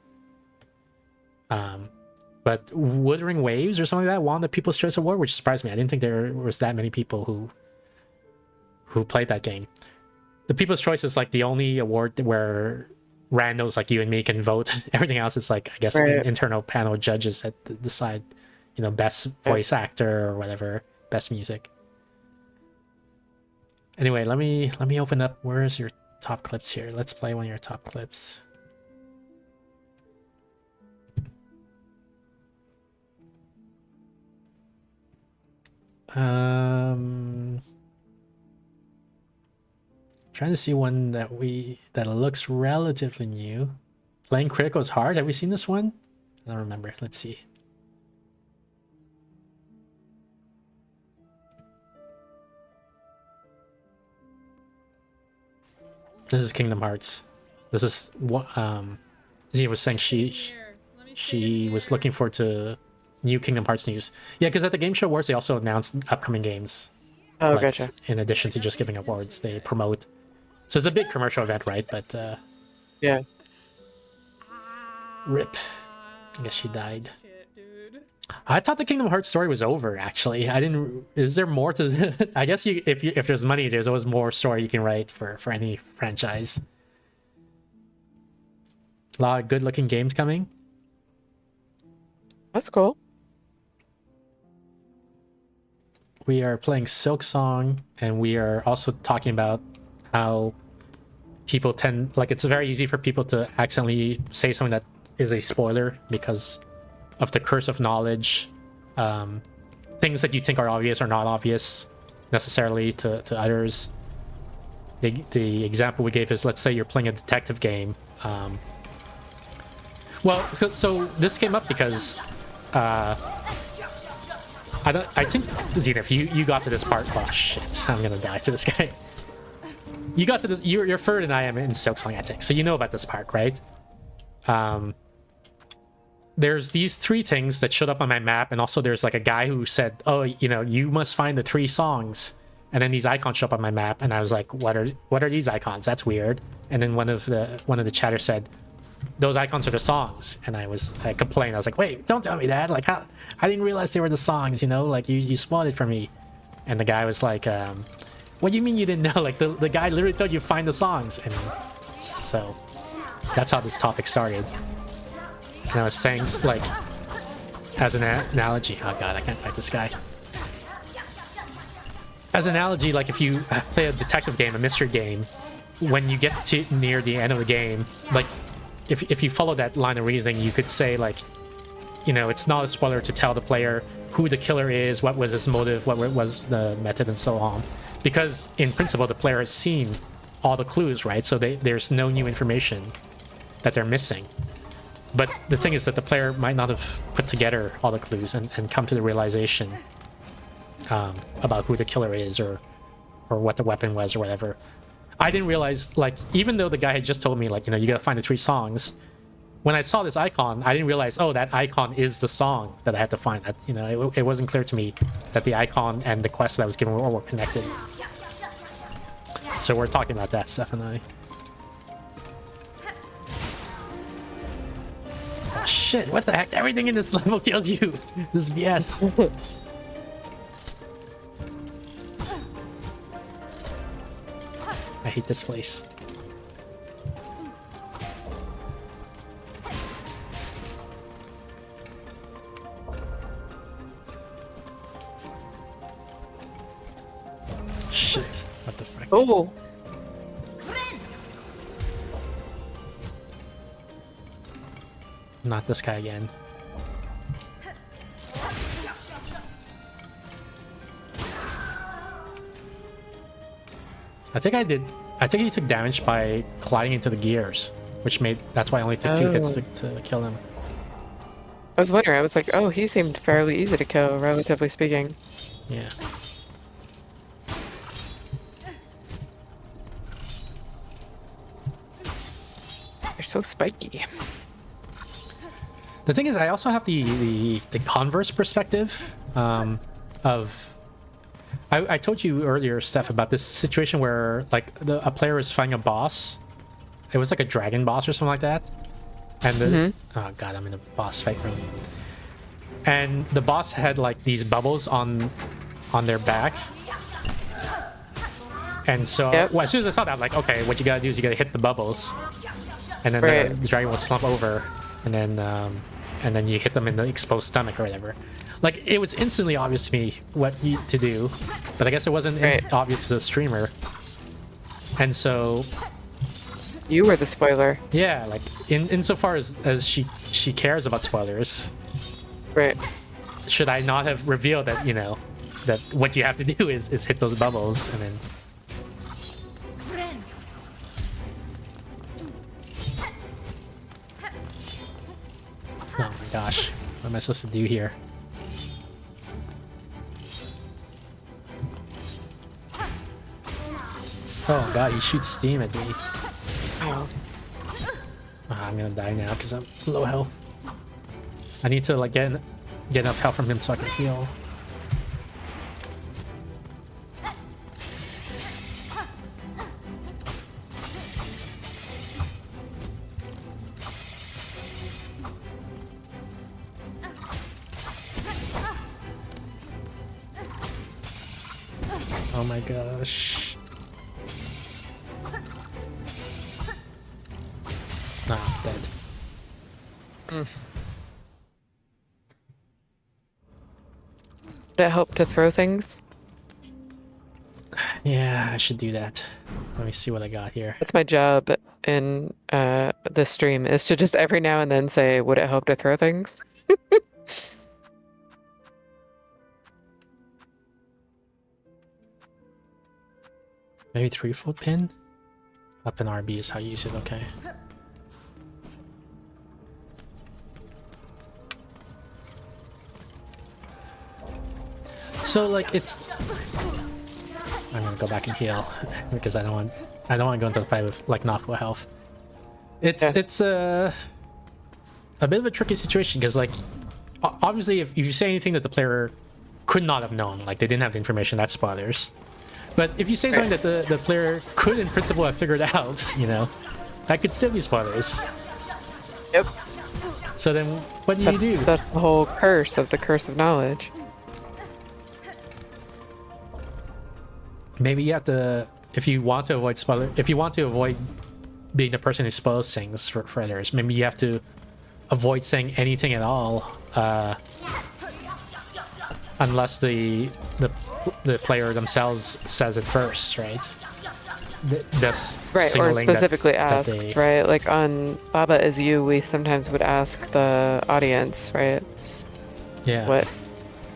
But Wuthering Waves or something like that won the People's Choice Award, which surprised me. I didn't think there was that many people who played that game. The People's Choice is like the only award where randos like you and me can vote. Everything else is like, I guess, Right. an internal panel of judges that decide, best voice actor or whatever, best music. Anyway, let me open up. Where's your top clips here? Let's play one of your top clips. Trying to see one that looks relatively new. Playing Critical is hard. Have we seen this one? I don't remember. Let's see. This is Kingdom Hearts. This is what Zia was saying. She was looking forward to new Kingdom Hearts news. Yeah, because at the Game Show Awards they also announced upcoming games. Oh, Like, gotcha. in addition to just giving awards, they promote. So it's a big commercial event, right? But Yeah. rip. I guess she died. Shit, dude. I thought the Kingdom Hearts story was over. Actually, I didn't. Is there more to? I guess if there's money, there's always more story you can write for any franchise. A lot of good-looking games coming. That's cool. We are playing Silksong, and we are also talking about how people tend, like, it's very easy for people to accidentally say something that is a spoiler because of the curse of knowledge. Things that you think are obvious are not obvious necessarily to others. The example we gave is, let's say you're playing a detective game. So this came up because I think, Zenith, you got to this part. Oh shit, I'm gonna die to this guy. You got to this. You're further than I am in Silksong, I think. So you know about this part, right? There's these 3 things that showed up on my map, and also there's like a guy who said, "Oh, you must find the 3 songs." And then these icons show up on my map, and I was like, "What are these icons? That's weird." And then one of the chatters said, "Those icons are the songs." And I complained. I was like, "Wait, don't tell me that. Like, how I didn't realize they were the songs. Like you spoiled it for me." And the guy was like, "What do you mean you didn't know? Like the guy literally told you find the songs." And so that's how this topic started. And I was saying, like, as an analogy. Oh god, I can't fight this guy. as an analogy, like if you play a detective game, a mystery game, when you get to near the end of the game, like if you follow that line of reasoning, you could say like, you know, it's not a spoiler to tell the player who the killer is, what was his motive, what was the method, and so on, because in principle the player has seen all the clues, right? So there's no new information that they're missing. But the thing is that the player might not have put together all the clues and come to the realization about who the killer is or what the weapon was or whatever. I didn't realize, like, even though the guy had just told me, like, you know, you gotta find the 3 songs, when I saw this icon, I didn't realize, oh, that icon is the song that I had to find. That, you know, it wasn't clear to me that the icon and the quest that I was given were connected. So we're talking about that, Steph and I. Oh shit, what the heck? Everything in this level kills you. This is BS. I hate this place. Shit, what the frick? Oh, Not this guy again. I think I did. I think he took damage by colliding into the gears, which made. That's why I only took 2 hits to kill him. I was wondering. I was like, oh, he seemed fairly easy to kill, relatively speaking. Yeah. They're so spiky. The thing is, I also have the converse perspective of. I told you earlier, Steph, about this situation where like a player was fighting a boss. It was like a dragon boss or something like that. And the oh god, I'm in the boss fight room. And the boss had like these bubbles on their back. And so well, as soon as I saw that, I'm like, okay, what you gotta do is you gotta hit the bubbles, and then the dragon will slump over, and then you hit them in the exposed stomach or whatever. Like, it was instantly obvious to me what to do, but I guess it wasn't obvious to the streamer. And so You were the spoiler. yeah, like insofar as she cares about spoilers, Right. should I not have revealed that, you know, that what you have to do is hit those bubbles and then. Oh my gosh, what am I supposed to do here? Oh god, he shoots steam at me. Oh. I'm gonna die now because I'm low health. I need to like get enough health from him so I can heal. Oh my gosh. Nah, dead. Would it help to throw things? Yeah, I should do that. Let me see what I got here. That's my job in this stream, is to just every now and then say, would it help to throw things? Maybe 3-foot pin? Up in RB is how you use it, okay. So like it's I'm gonna go back and heal because I don't want to go into the fight with like not full health. It's a bit of a tricky situation because like obviously if you say anything that the player could not have known, like they didn't have the information, that's spoilers. But if you say something that the player could in principle have figured out, you know, that could still be spoilers. Yep. So then what do you do? That's the whole curse of the curse of knowledge. Maybe you have to, if you want to avoid spoiler, if you want to avoid being the person who spoils things for others, maybe you have to avoid saying anything at all, unless the the player themselves says it first, right? Just Right, or signaling that- specifically that asks, they- right? Like on Baba Is You, we sometimes would ask the audience, right? Yeah. What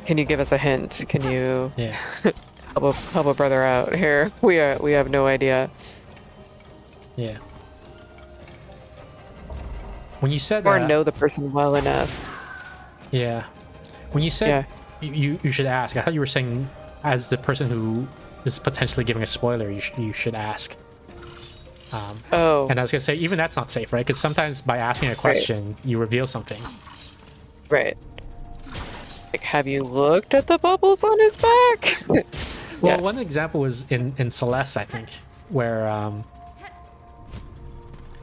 can you give us a hint? Can you Yeah. help a brother out here? We have no idea. Yeah. When you said Or know the person well enough. yeah, when you said Yeah. you should ask, I thought you were saying as the person who is potentially giving a spoiler, you should ask. Oh, And I was gonna say even that's not safe, right? Because sometimes by asking a question, you reveal something. right. Like, have you looked at the bubbles on his back? Well, Yeah. one example was in Celeste, I think, where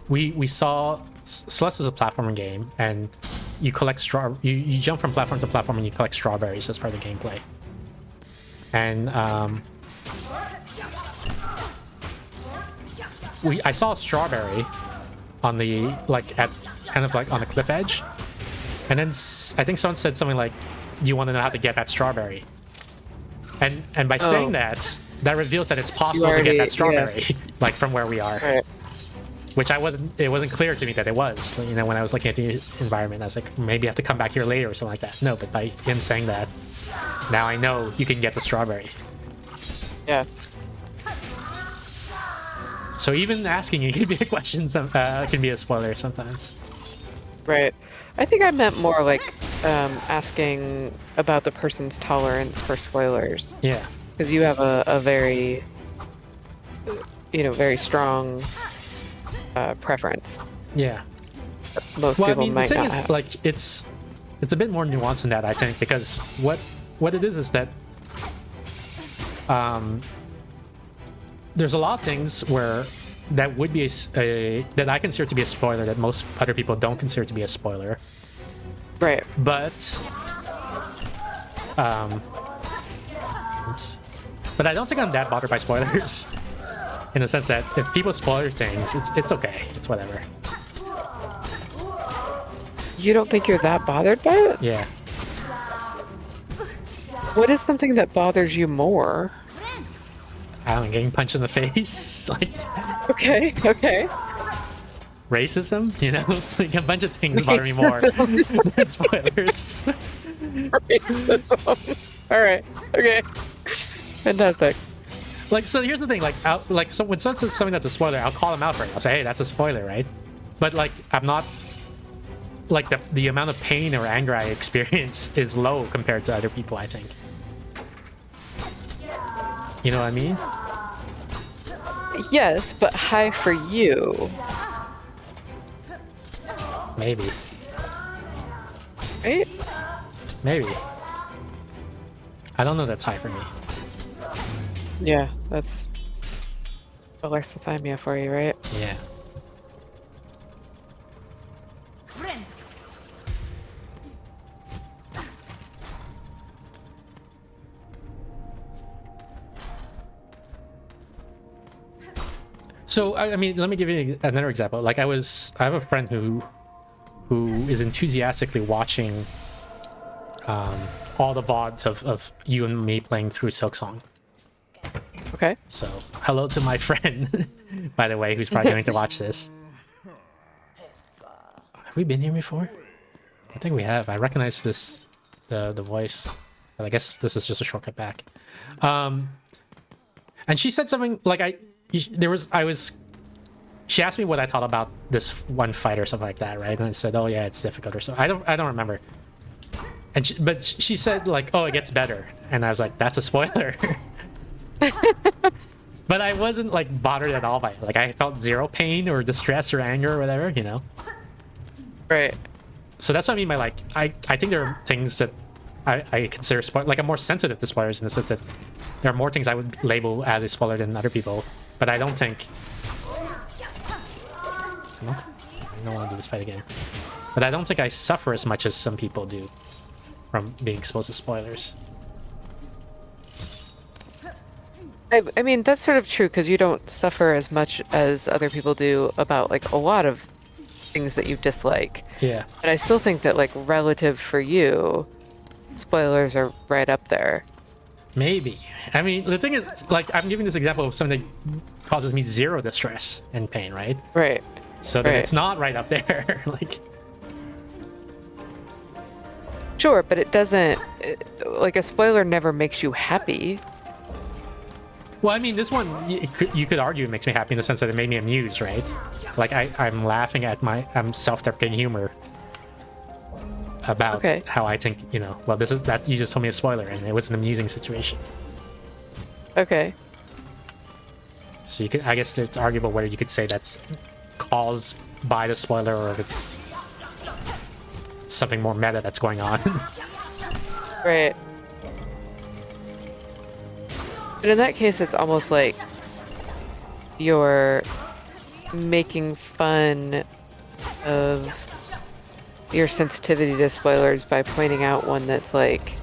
we saw Celeste is a platforming game, and you collect you jump from platform to platform and you collect strawberries as part of the gameplay. And I saw a strawberry on the at kind of like on the cliff edge, and then I think someone said something like, "You want to know how to get that strawberry?" And by saying that reveals that it's possible to get already- that strawberry, like from where we are. Right. Which it wasn't clear to me that it was. You know, when I was looking at the environment, I was like, maybe I have to come back here later or something like that. No, but by him saying that, now I know you can get the strawberry. Yeah. So even asking it can be a question, can be a spoiler sometimes. Right. I think I meant more like asking about the person's tolerance for spoilers. Yeah. Because you have a very, very strong preference. Yeah. Most Well, I people mean, the might thing not is, have. like, it's a bit more nuanced than that, I think, because what it is that there's a lot of things where that would be that I consider to be a spoiler that most other people don't consider to be a spoiler. Right. But but I don't think I'm that bothered by spoilers. In the sense that if people spoil things, it's okay. It's whatever. You don't think you're that bothered by it? Yeah. What is something that bothers you more? I don't know, getting punched in the face, like Okay, okay. racism, you know, like a bunch of things bother me more than spoilers. All right. Okay. Fantastic. Like, so here's the thing, like, so when someone says something that's a spoiler, I'll call them out for it. I'll say, hey, that's a spoiler, right? But like, I'm not like the amount of pain or anger I experience is low compared to other people, I think. You know what I mean? Yes, but high for you, Maybe. right? Maybe. I don't know that's high for me. Yeah, that's alexithymia for you, right? Yeah. So I mean, let me give you another example. Like I have a friend who is enthusiastically watching all the VODs of you and me playing through Silksong. Okay. So hello to my friend, by the way, who's probably going to watch this. Have we been here before? I think we have. I recognize the voice, but I guess this is just a shortcut back. And she said something like she asked me what I thought about this one fight or something like that, right? And I said, oh yeah, it's difficult or so. I don't remember. And but she said like, oh, it gets better, and I was like, that's a spoiler. But I wasn't like bothered at all by it. Like I felt zero pain or distress or anger or whatever, you know. Right. So that's what I mean by like I think there are things that I consider spoil, like I'm more sensitive to spoilers in the sense that there are more things I would label as a spoiler than other people. But I don't think I don't want to do this fight again. But I don't think I suffer as much as some people do from being exposed to spoilers. I mean, that's sort of true because you don't suffer as much as other people do about like a lot of things that you dislike. Yeah. And I still think that like relative for you, spoilers are right up there. Maybe. I mean, the thing is, like, I'm giving this example of something that causes me zero distress and pain, right? Right. So then Right. it's not right up there. Like, Sure, but it doesn't. Like a spoiler never makes you happy. well, I mean, this one you could argue it makes me happy in the sense that it made me amused, right? Like I'm laughing at my self-deprecating humor about how I think, you know, well, this is that you just told me a spoiler and it was an amusing situation. Okay. So you could, I guess it's arguable whether you could say that's caused by the spoiler or if it's something more meta that's going on. Right. But in that case, it's almost like you're making fun of your sensitivity to spoilers by pointing out one that's like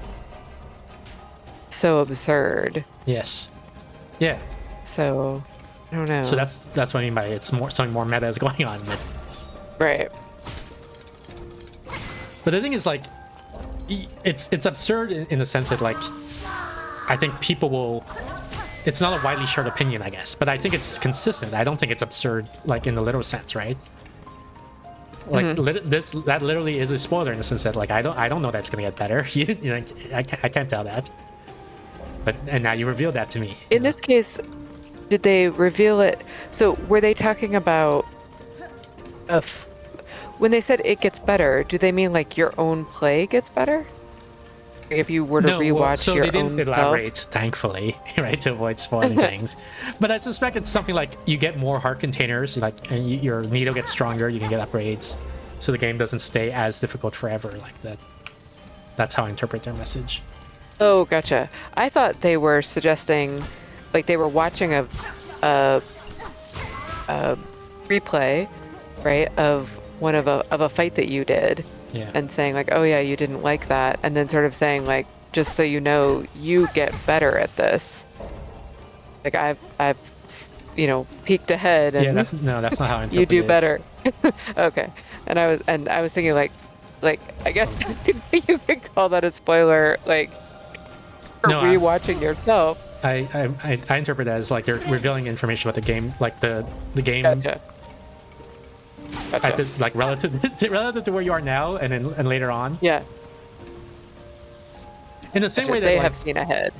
so absurd. Yes. Yeah. So I don't know. So that's what I mean by it's more something more meta is going on. Right. But the thing is, like, it's absurd in the sense that, like, I think people will. It's not a widely shared opinion, I guess, but I think it's consistent. I don't think it's absurd, like in the literal sense, right? Like that literally is a spoiler in the sense that, like, I don't know that's gonna get better. You know, I can't tell that. But and now you revealed that to me. In this case, did they reveal it? So were they talking about when they said it gets better? Do they mean like your own play gets better? If you were to rewatch so your they didn't own elaborate, self? thankfully, right, to avoid spoiling things. But I suspect it's something like you get more heart containers, like and your needle gets stronger, you can get upgrades, so the game doesn't stay as difficult forever, like that. That's how I interpret their message. Oh, gotcha. I thought they were suggesting, like they were watching a replay, right, of one of a fight that you did. Yeah. And saying like, oh yeah, you didn't like that, and then sort of saying like, just so you know, you get better at this. Like I've you know, peeked ahead and Yeah, that's not how I interpret you do it. better. Okay. And I was thinking like I guess you could call that a spoiler, like for rewatching yourself. I interpret that as like they're revealing information about the game, like the game. Gotcha. At this, like relative to where you are now, and later on. Yeah. In the same way that they like, have seen ahead.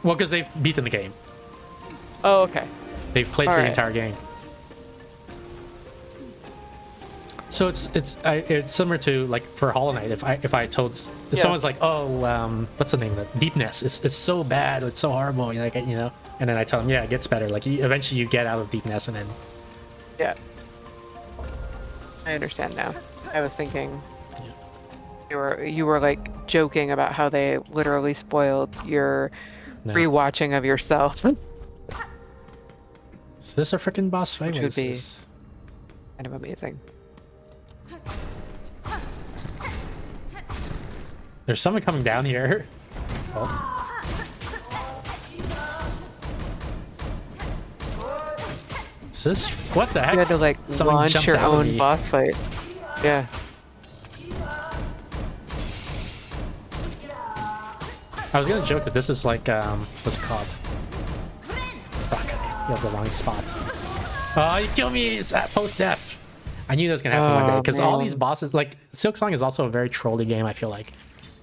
Well, because they've beaten the game. Oh, okay. They've played through the entire game. So it's similar to like for Hollow Knight. If I told someone's like, oh, what's the name? The Deepness. It's so bad. It's so horrible. You know, and then I tell them, yeah, it gets better. Like eventually you get out of Deepness, and then. Yeah. I understand now. I was thinking you were like joking about how they literally spoiled your rewatching of yourself. Is this a freaking boss fight? Which would be kind of amazing. There's someone coming down here. Oh. Is this what the heck? You had to like Someone launch your out of own me. boss fight. Yeah. I was gonna joke that this is like what's it called? Fuck, you have the wrong spot. Oh, you killed me! It's post death. I knew that was gonna happen one day because all these bosses, like Silksong, is also a very trolly game. I feel like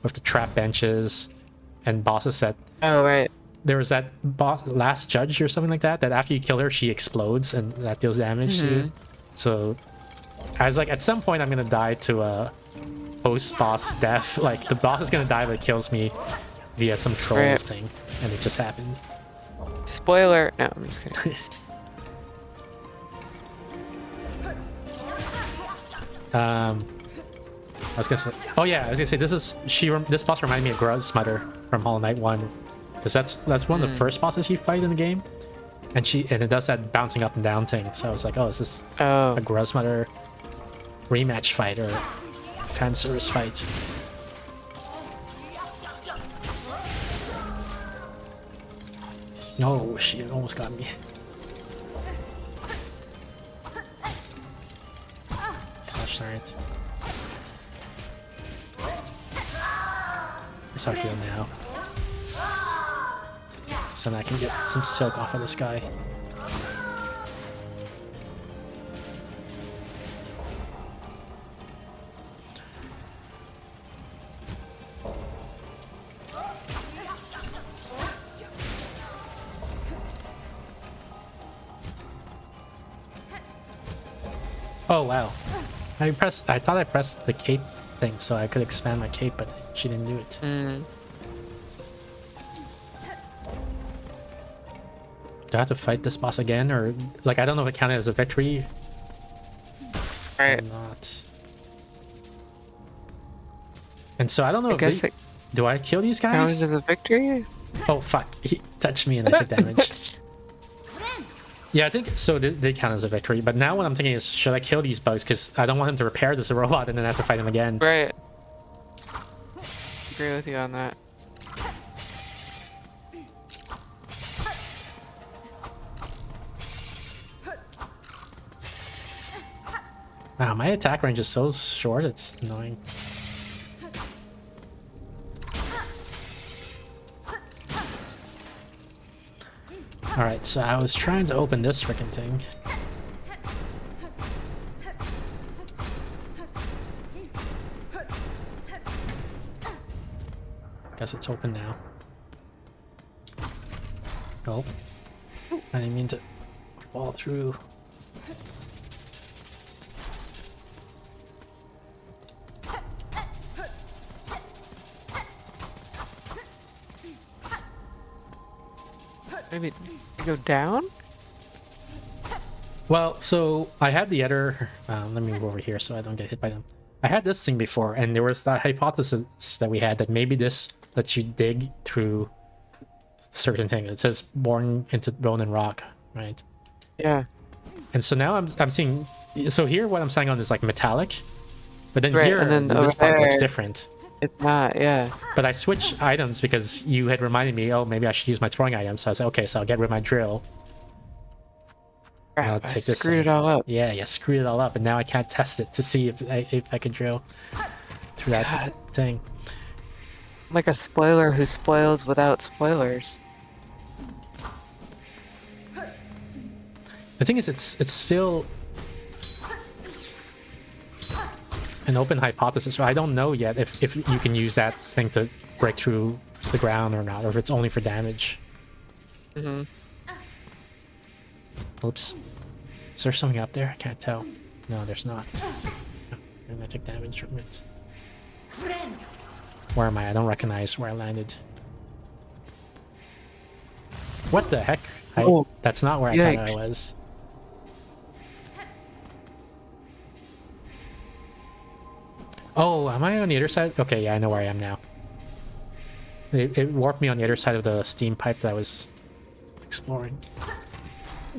with the trap benches and bosses that. Oh right. There was that boss, last judge or something like that. That after you kill her, she explodes and that deals damage to you. So I was like, at some point, I'm gonna die to a post-boss death. Like the boss is gonna die, but it kills me via some troll thing, and it just happened. Spoiler. No, I'm just kidding. I was gonna say, oh yeah, I was gonna say this boss reminded me of Gruzmutter from Hollow Knight 1, because that's one of the first bosses you fight in the game, and it does that bouncing up and down thing. So I was like, oh, is this a Gruzmutter rematch fight or fan service fight? No, she almost got me. Gosh darn it. It's our heal now. so then I can get some silk off of this guy. Oh wow. I thought I pressed the cape thing so I could expand my cape, but she didn't do it. Do I have to fight this boss again, or like I don't know if it counted as a victory Right. or not. And so I don't know I if guess it do I kill these guys? counted as a victory. Oh fuck! He touched me and I took damage. Yeah, I think so. They count as a victory. But now what I'm thinking is, should I kill these bugs? Because I don't want him to repair this robot and then have to fight him again. Right. Agree with you on that. Wow, my attack range is so short. It's annoying. Alright, so I was trying to open this freaking thing. Guess it's open now. Oh. I didn't mean to fall through. Maybe go down? Well, so I had the other. Let me move over here so I don't get hit by them. I had this thing before, and there was that hypothesis that we had that maybe this lets you dig through certain things. It says born into bone and rock, right? Yeah. And so now I'm seeing. So here, what I'm saying on is like metallic, but then Right, here, and then this over part looks there- different. It's not, yeah. But I switched items because you had reminded me, oh, maybe I should use my throwing item. So I said, okay, so I'll get rid of my drill. I'll Crap, I take this screwed it thing. all up. Yeah, you screwed it all up, and now I can't test it to see if I can drill through that God. thing. Like a spoiler who spoils without spoilers. The thing is, it's still an open hypothesis, so I don't know yet if you can use that thing to break through the ground or not, or if it's only for damage. Mm-hmm. Oops. Is there something up there? I can't tell. No, there's not. I'm gonna take damage from it. Where am I? I don't recognize where I landed. What the heck? Oh, That's not where I thought I yikes. was. Oh, am I on the other side? Okay, yeah, I know where I am now. It warped me on the other side of the steam pipe that I was exploring.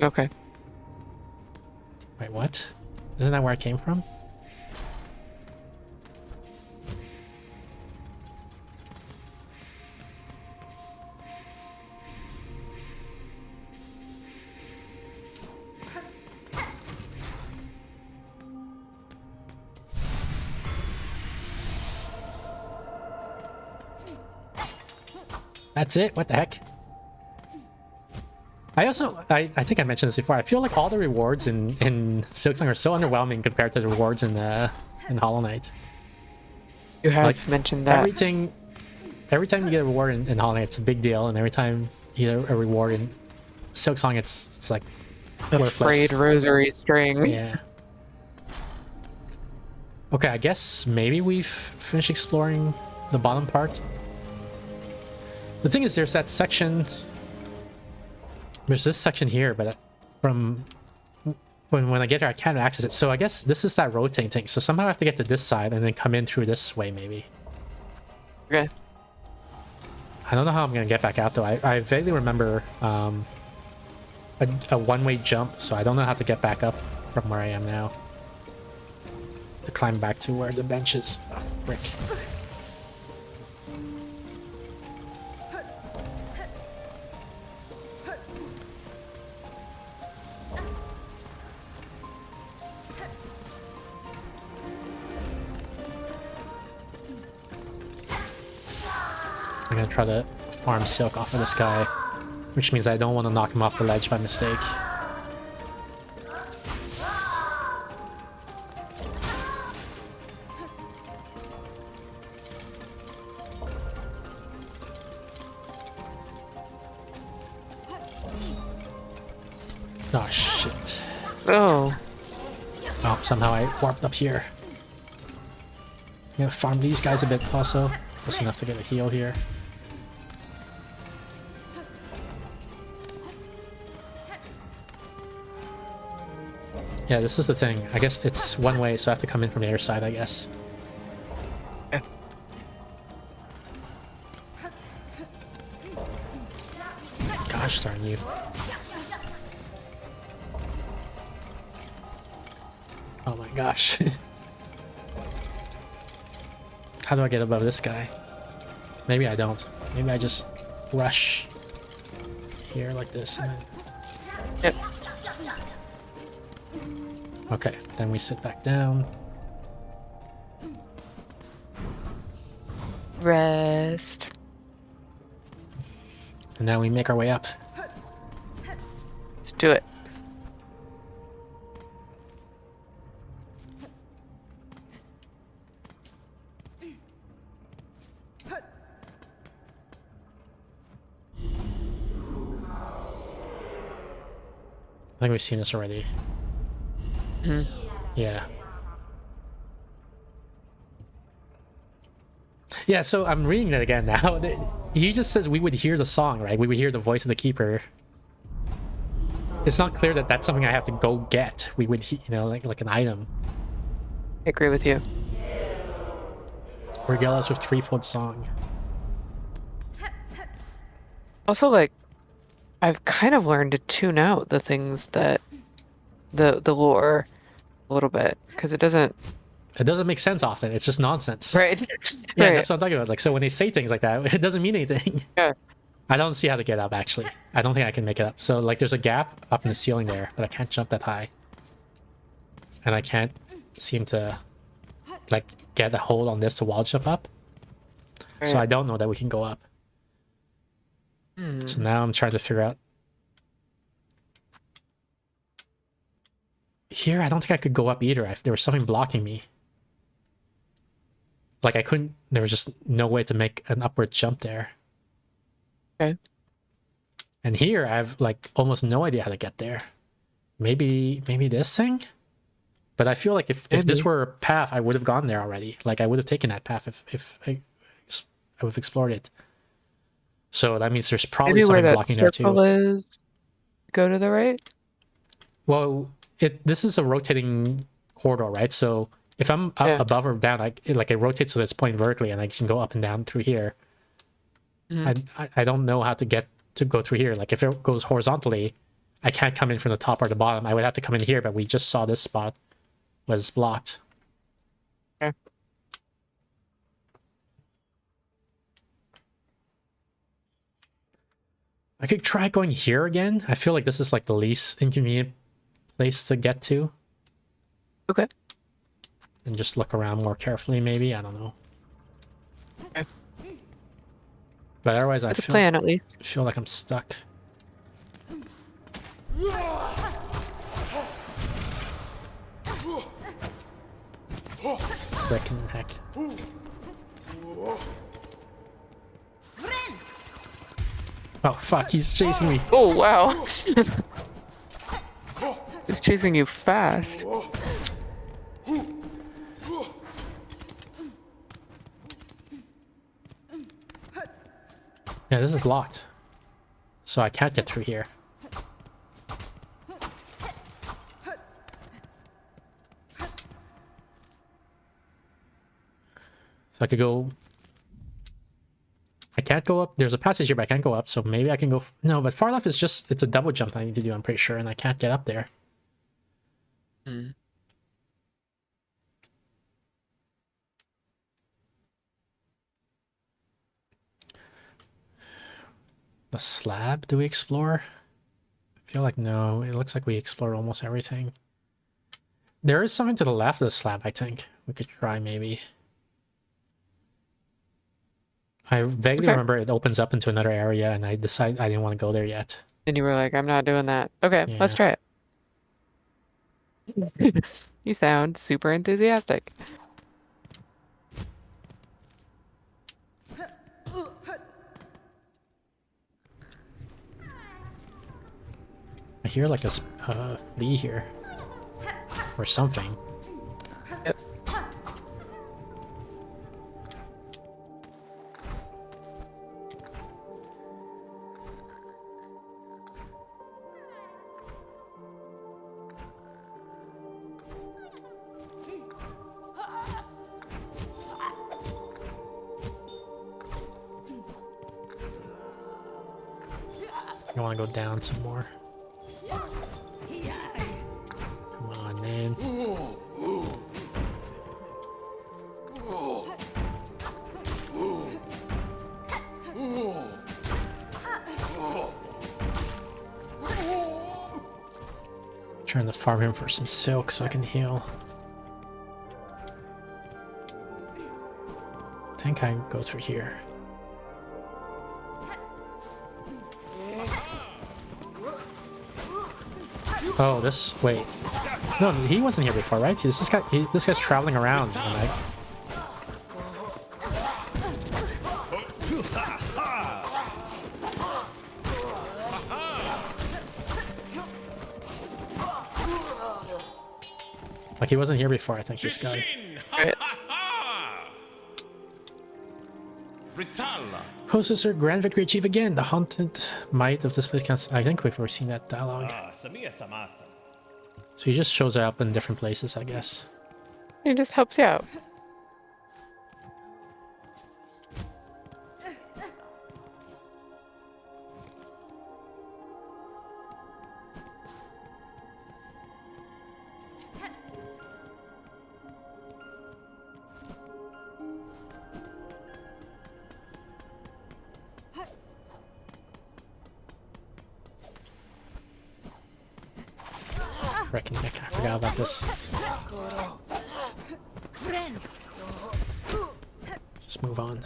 Okay. Wait, what? Isn't that where I came from? That's it? What the heck? I think I mentioned this before. I feel like all the rewards in Silksong are so underwhelming compared to the rewards in Hollow Knight. You have Like, mentioned that. Every time you get a reward in Hollow Knight, it's a big deal, and every time you get a reward in Silksong, it's like worthless. Frayed rosary string. Yeah. Okay, I guess maybe we've finished exploring the bottom part. The thing is, there's that section. There's this section here, but from when I get there, I can't access it. So I guess this is that rotating thing. So somehow I have to get to this side and then come in through this way, maybe. Okay. I don't know how I'm gonna get back out though. I vaguely remember a one-way jump, so I don't know how to get back up from where I am now. To climb back to where the bench is. Oh, frick. I'm gonna try to farm silk off of this guy. which means I don't want to knock him off the ledge by mistake. Oh shit. Oh. Oh, somehow I warped up here. I'm gonna farm these guys a bit also. Just enough to get a heal here. Yeah, this is the thing. I guess it's one way, so I have to come in from the other side, I guess. Yeah. Gosh darn you. Oh my gosh. How do I get above this guy? Maybe I don't. Maybe I just rush here like this and then... Yep. Okay, then we sit back down. Rest. And now we make our way up. Let's do it. I think we've seen this already. Yeah. Yeah, so I'm reading it again now. He just says we would hear the song, right? We would hear the voice of the keeper. It's not clear that that's something I have to go get. We would, you know, like an item. I agree with you. Regale us with threefold song. Also, like, I've kind of learned to tune out the things that the lore a little bit because it doesn't make sense often. It's just nonsense. right. Yeah, Right. that's what I'm talking about. Like, so when they say things like that, it doesn't mean anything. Yeah. I don't see how to get up, actually. I don't think I can make it up. So, like, there's a gap up in the ceiling there, but I can't jump that high. And I can't seem to, like, get a hold on this to wall jump up. So I don't know that we can go up. So now I'm trying to figure out... Here, I don't think I could go up either. There was something blocking me. Like, I couldn't... There was just no way to make an upward jump there. Okay. And here, I have, like, almost no idea how to get there. Maybe this thing? But I feel like if this were a path, I would have gone there already. Like, I would have taken that path if I would have explored it. So that means there's probably Maybe where something that blocking there circle too. is. Go to the right. Well, this is a rotating corridor, right? So if I'm up, above or down, it rotates so that it's pointing vertically, and I can go up and down through here. I don't know how to go through here. Like if it goes horizontally, I can't come in from the top or the bottom. I would have to come in here, but we just saw this spot was blocked. Okay. I could try going here again. I feel like this is like the least inconvenient place to get to. Okay. And just look around more carefully, maybe. I don't know. Okay. But otherwise, I That's a plan, at least. feel like I'm stuck. Frickin' heck. Oh fuck, he's chasing me. Oh, wow. He's chasing you fast. Yeah, this is locked. So I can't get through here. So I could go... I can't go up. There's a passage here, but I can't go up. So maybe I can go... No, but far left is just... It's a double jump I need to do, I'm pretty sure. And I can't get up there. The slab, do we explore? I feel like no. It looks like we explored almost everything. There is something to the left of the slab, I think. We could try, maybe. I vaguely Okay. remember it opens up into another area, and I decided I didn't want to go there yet. And you were like, I'm not doing that. Okay, let's Yeah. try it. You sound super enthusiastic. I hear like a flea here. Or something. Yep. I want to go down some more. Come on, man. Trying to farm him for some silk so I can heal. I think I can go through here. Oh, this. Wait. No, he wasn't here before, right? This guy. This guy's traveling around. Like he wasn't here before. I think this guy. Right. Hostess, her grand victory achieved again. The haunted might of this place can. I think we've ever seen that dialogue. So he just shows up in different places, I guess. He just helps you out. Reckon I forgot about this. Just move on.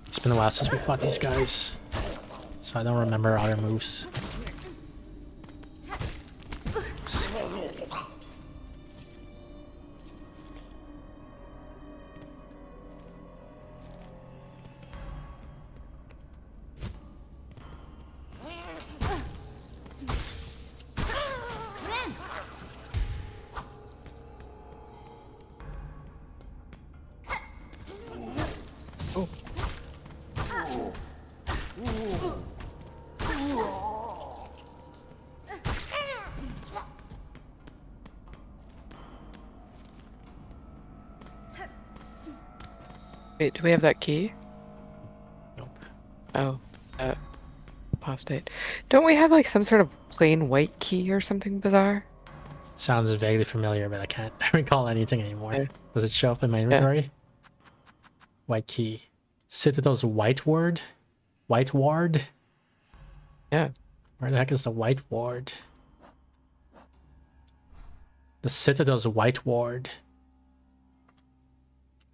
It's been a while since we fought these guys, so I don't remember other moves. Oops. Wait, do we have that key? Nope. Oh, apostate. Don't we have like some sort of plain white key or something bizarre? Sounds vaguely familiar, but I can't recall anything anymore. Yeah. Does it show up in my inventory? White key. Citadel's white ward? White ward? Yeah. Where the heck is the white ward? The Citadel's white ward.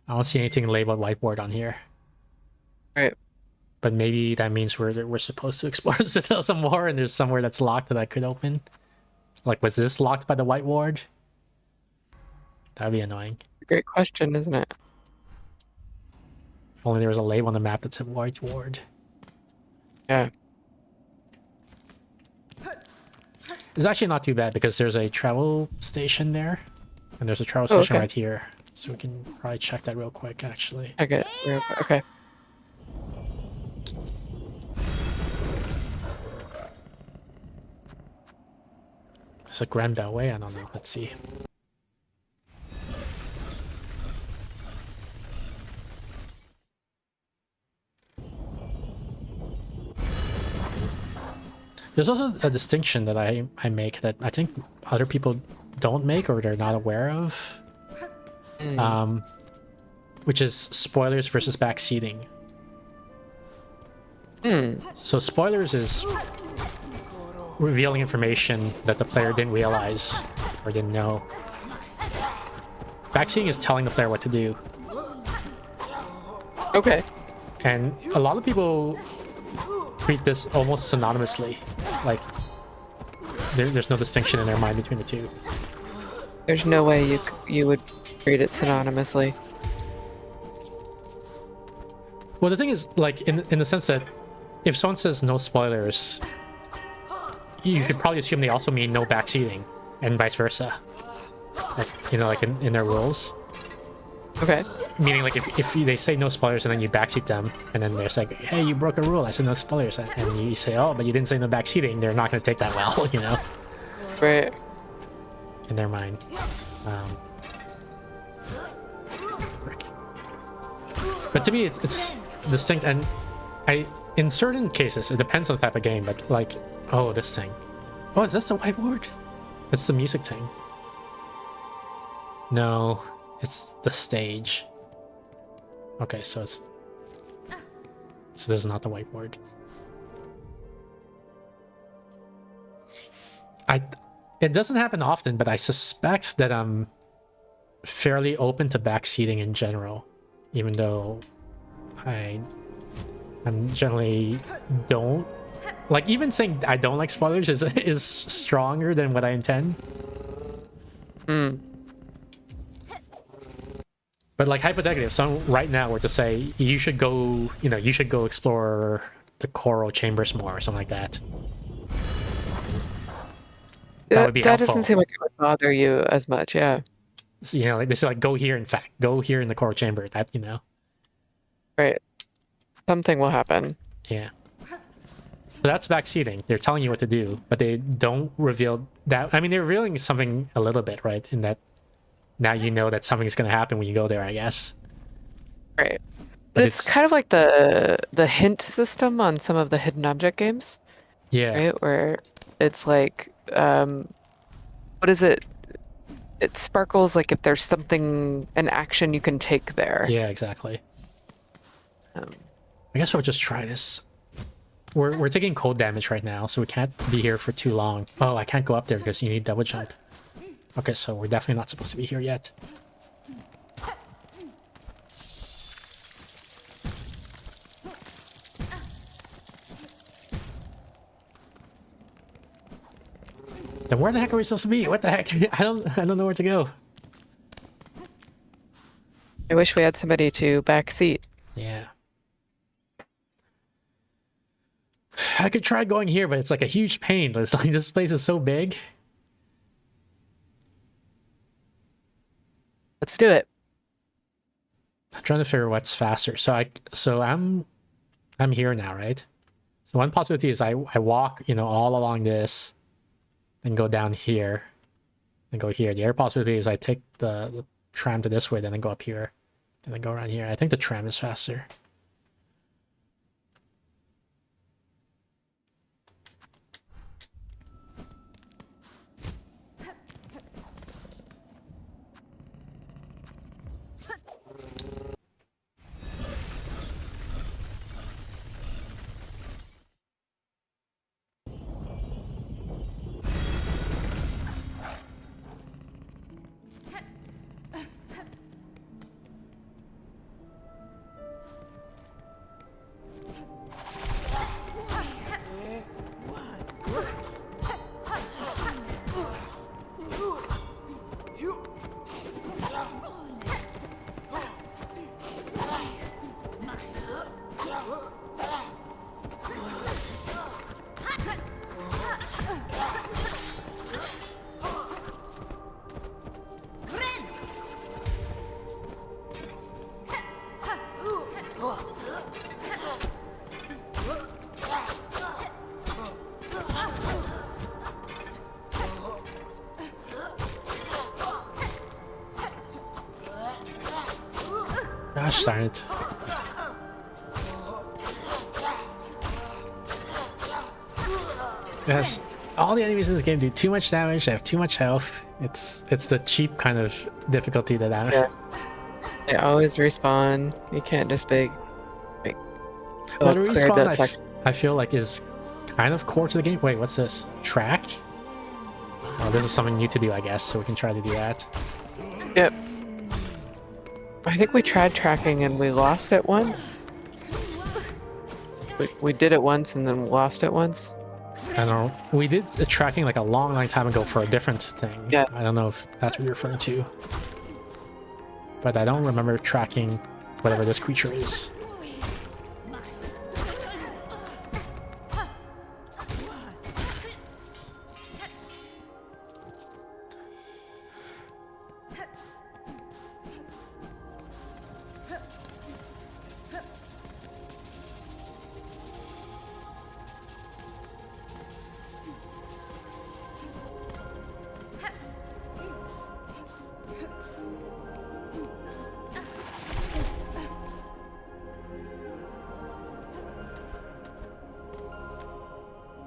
I don't see anything labeled white ward on here. Right. But maybe that means we're supposed to explore the Citadel some more, and there's somewhere that's locked that I could open. Like, was this locked by the white ward? That'd be annoying. Great question, isn't it? If only there was a label on the map that said white ward. Yeah. It's actually not too bad because there's a travel station there, and there's a travel station okay. right here. So we can probably check that real quick, actually. Okay. Real quick. Okay. It's a Grand Way. I don't know. Let's see. There's also a distinction that I make that I think other people don't make or they're not aware of. Which is spoilers versus backseating. So spoilers is revealing information that the player didn't realize or didn't know. Backseating is telling the player what to do. Okay. And a lot of people treat this almost synonymously. Like, there's no distinction in their mind between the two. There's no way you would treat it synonymously. Well, the thing is, like, in the sense that if someone says no spoilers, you should probably assume they also mean no backseating, and vice versa. Like, you know, like in their rules. Okay. Meaning, like, if they say no spoilers and then you backseat them, and then they're like, hey, you broke a rule, I said no spoilers, and you say, oh, but you didn't say no backseating, they're not going to take that well, you know? Right. In their mind. Frick. But to me, it's distinct, and in certain cases, it depends on the type of game, but like, oh, this thing. Oh, is this the whiteboard? It's the music thing. No, it's the stage. Okay, so this is not the whiteboard. It doesn't happen often, but I suspect that I'm fairly open to backseating in general, even though I'm generally don't like, even saying I don't like spoilers is stronger than what I intend. But like, hypothetically, if someone right now were to say you should go explore the coral chambers more or something like that, that would be That helpful. doesn't seem like it would bother you as much, yeah. So, you know, like they say, like, go here. In fact, go here in the coral chamber. That, you know. Right. Something will happen. Yeah. So that's backseating. They're telling you what to do, but they don't reveal that. I mean, they're revealing something a little bit, right? In that now you know that something's going to happen when you go there, I guess. Right. But But it's kind of like the hint system on some of the hidden object games, Yeah. right? Where it's like, what is it? It sparkles like if there's something, an action you can take there. Yeah, exactly. I guess we'll just try this. We're taking cold damage right now, so we can't be here for too long. Oh, I can't go up there because you need double jump. Okay, so we're definitely not supposed to be here yet. Then where the heck are we supposed to be? What the heck? I don't know where to go. I wish we had somebody to backseat. Yeah. I could try going here, but it's like a huge pain. It's like, this place is so big. Let's do it. I'm trying to figure what's faster. So I'm here now, right? So one possibility is I walk, you know, all along this and go down here and go here. The other possibility is I take the tram to this way, then I go up here and then go around here. I think the tram is faster. Gosh darn it. has all the enemies in this game do too much damage. They have too much health. It's the cheap kind of difficulty that I. Yeah. They always respawn. You can't just be like Well, the cleared that respawn section. I feel like is kind of core to the game. Wait, what's this? Track? Oh, this is something new to do, I guess, so we can try to do that. Yep. I think we tried tracking and we lost it once. We did it once and then lost it once. I don't know. We did the tracking like a long time ago for a different thing. Yeah. I don't know if that's what you're referring to. But I don't remember tracking whatever this creature is.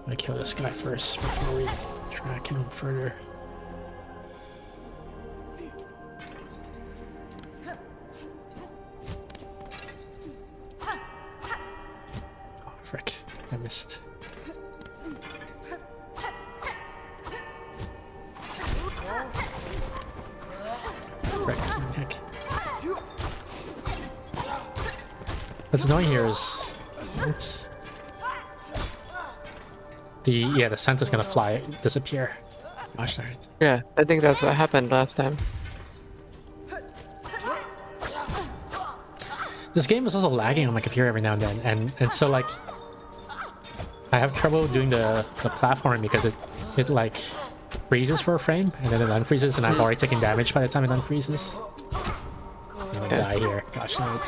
I kill this guy first before we track him further. Oh frick, I missed. Frick, heck. What's annoying here is... Oops. The scent is gonna fly, disappear. Gosh darn it. Yeah, I think that's what happened last time. This game is also lagging on my computer every now and then, and so like I have trouble doing the platforming because it like freezes for a frame and then it unfreezes and I've already taken damage by the time it unfreezes. I'm gonna die here. Gosh darn it.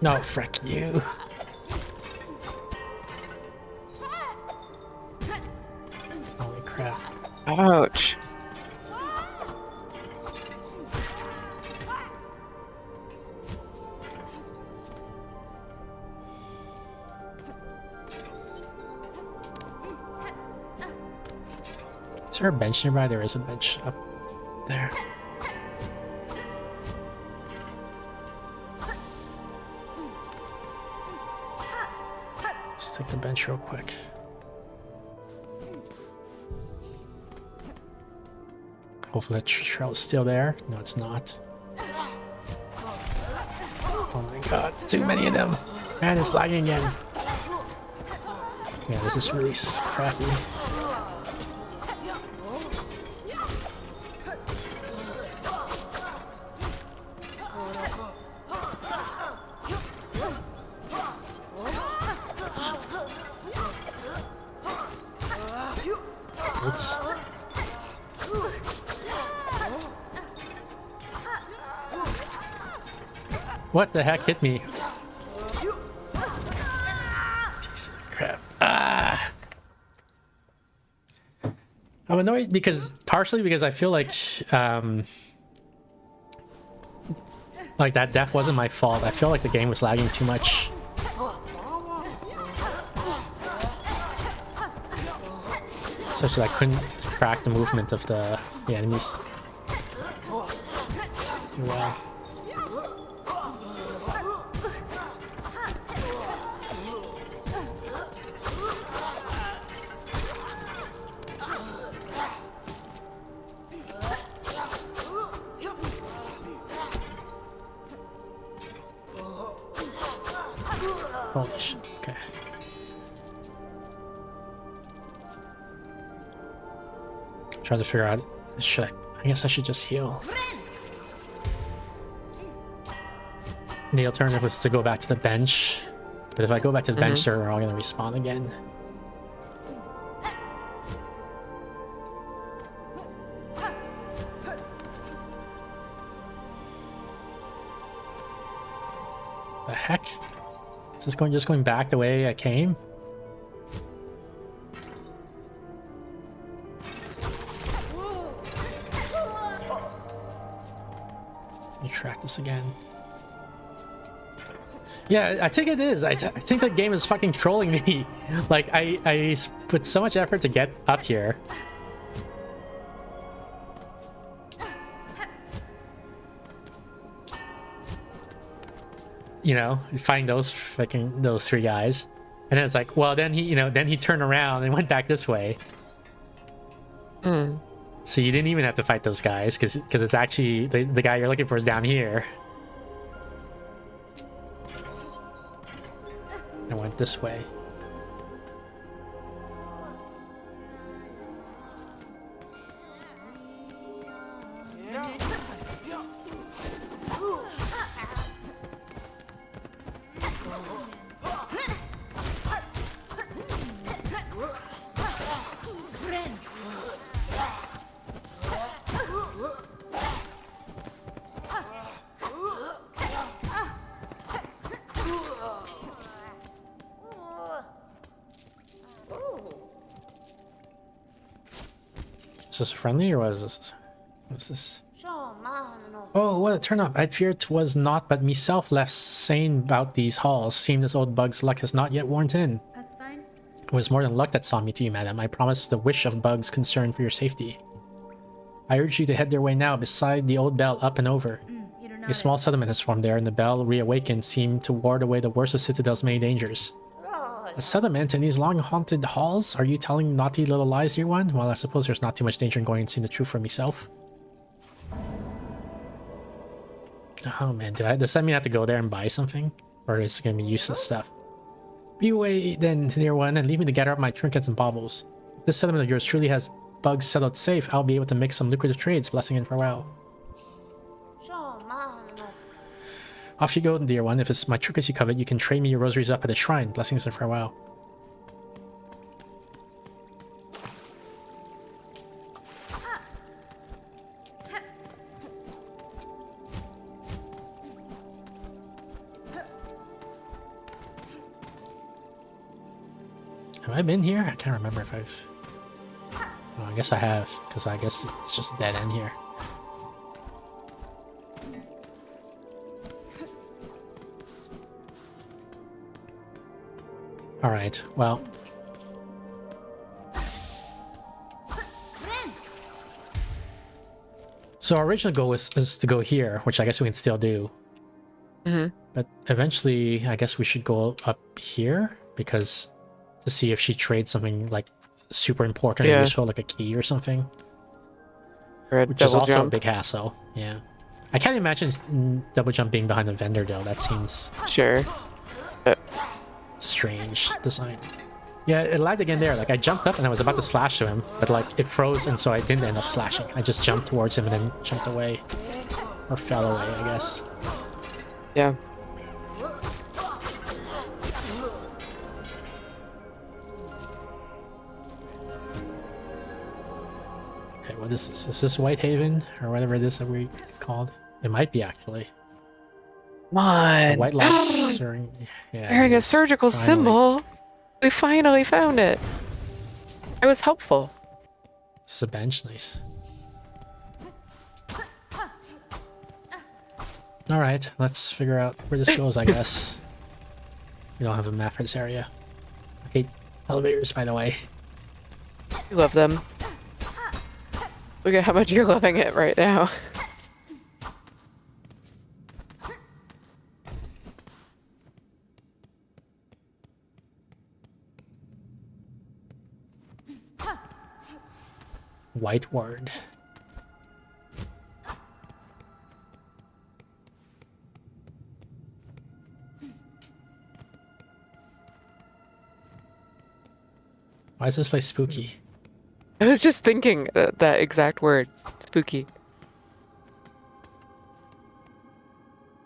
No, frick you. Holy crap. Ouch. Is there a bench nearby? There is a bench up there. Let's take the bench real quick. Hopefully that trail is still there. No, it's not. Oh my god, too many of them. Man, it's lagging again. Yeah, this is really crappy. Oops. What the heck hit me? Piece of crap. Ah! I'm annoyed because, partially because I feel like that death wasn't my fault. I feel like the game was lagging too much. Such that I couldn't track the movement of the enemies too well. Holy shit, okay. Trying to figure out, I guess I should just heal. The alternative was to go back to the bench, but if I go back to the bench, they're all gonna respawn again. The heck? Is this just going back the way I came? track this again. Yeah, I think it is. I think the game is fucking trolling me. Like, I put so much effort to get up here. You know, you find those three guys. And then it's like, well, then he turned around and went back this way. Mm. So you didn't even have to fight those guys, because it's actually the guy you're looking for is down here. I went this way. Is this friendly or what is this? What's this? Oh, what a turn up. I'd fear 'twas naught but meself left sane about these halls. Seemed this old bug's luck has not yet worn in. That's fine. It was more than luck that saw me to you, madam. I promised the wish of bugs concern for your safety. I urge you to head their way now, beside the old bell up and over. You don't know A small settlement has formed there, and the bell, reawakened, seemed to ward away the worst of Citadel's many dangers. A settlement in these long-haunted halls? Are you telling naughty little lies, dear one? Well, I suppose there's not too much danger in going and seeing the truth for myself. Oh man, does that mean I have to go there and buy something? Or is it going to be useless stuff? Be away then, dear one, and leave me to gather up my trinkets and baubles. If this settlement of yours truly has bugs settled safe, I'll be able to make some lucrative trades. Blessing and farewell. Off you go, dear one. If it's my trinkets you covet, you can trade me your rosaries up at the shrine. Blessings and farewell. Have I been here? I can't remember if I've... Oh, I guess I have, because I guess it's just a dead end here. Alright, well... So our original goal is to go here, which I guess we can still do. Mm-hmm. But eventually, I guess we should go up here, because... to see if she trades something, like, super important or useful, like a key or something. Or a which is double also a jump. big hassle, yeah. I can't imagine double jump being behind the vendor, though. That seems... Sure. strange design. Yeah, it lagged again there. Like, I jumped up and I was about to slash to him, but like it froze, and so I didn't end up slashing. I just jumped towards him and then jumped away, or fell away, I guess. Yeah. Okay, what is this? Is this Whitehaven or whatever it is that we called? It might be actually. Come on. White locks are... yeah, Wearing it a is. surgical Finally. symbol. We finally found it. It was helpful. This is a bench, nice. Alright, let's figure out where this goes, I guess. We don't have a map for this area. I hate elevators, by the way. You love them. Look at how much you're loving it right now. White ward. Why is this place spooky? I was just thinking that exact word. Spooky.